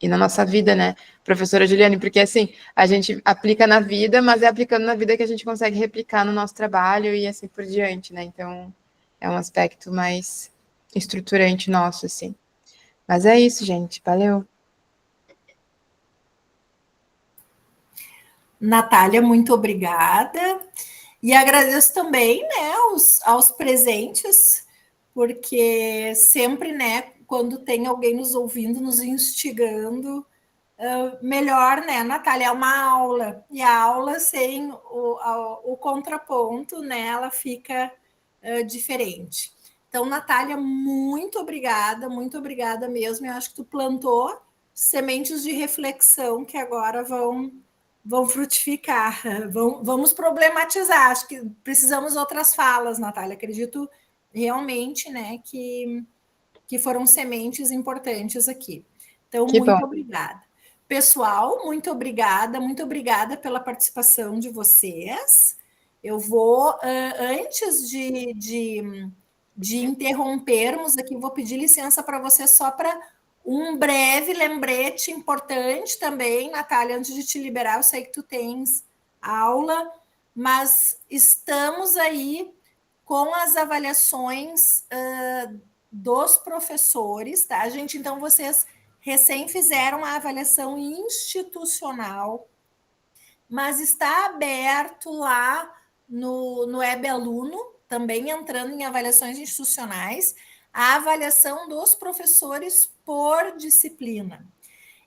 na nossa vida, né, professora Juliane, porque, assim, a gente aplica na vida, mas é aplicando na vida que a gente consegue replicar no nosso trabalho e assim por diante, né, então é um aspecto mais estruturante nosso, assim. Mas é isso, gente, valeu. Natália, muito obrigada. E agradeço também, né, aos presentes, porque sempre, né, quando tem alguém nos ouvindo, nos instigando, melhor, né, Natália, é uma aula, e a aula sem o contraponto, né, ela fica diferente. Então, Natália, muito obrigada mesmo. Eu acho que tu plantou sementes de reflexão que agora vão frutificar, vamos problematizar. Acho que precisamos outras falas, Natália. Acredito realmente, né, que foram sementes importantes aqui. Então, Que bom. muito obrigada. Pessoal, muito obrigada pela participação de vocês. Eu vou, antes de interrompermos aqui, vou pedir licença para vocês só para um breve lembrete importante também, Natália, antes de te liberar, eu sei que tu tens aula, mas estamos aí com as avaliações dos professores, tá, gente? Então, vocês recém fizeram a avaliação institucional, mas está aberto lá no Web Aluno, também entrando em avaliações institucionais, a avaliação dos professores por disciplina.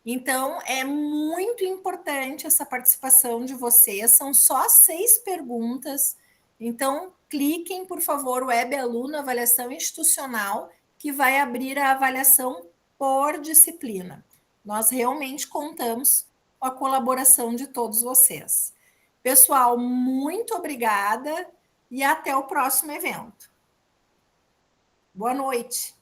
Então, é muito importante essa participação de vocês, são só 6 perguntas. Então, cliquem, por favor, Web Aluno, avaliação institucional, que vai abrir a avaliação por disciplina. Nós realmente contamos com a colaboração de todos vocês. Pessoal, muito obrigada e até o próximo evento. Boa noite.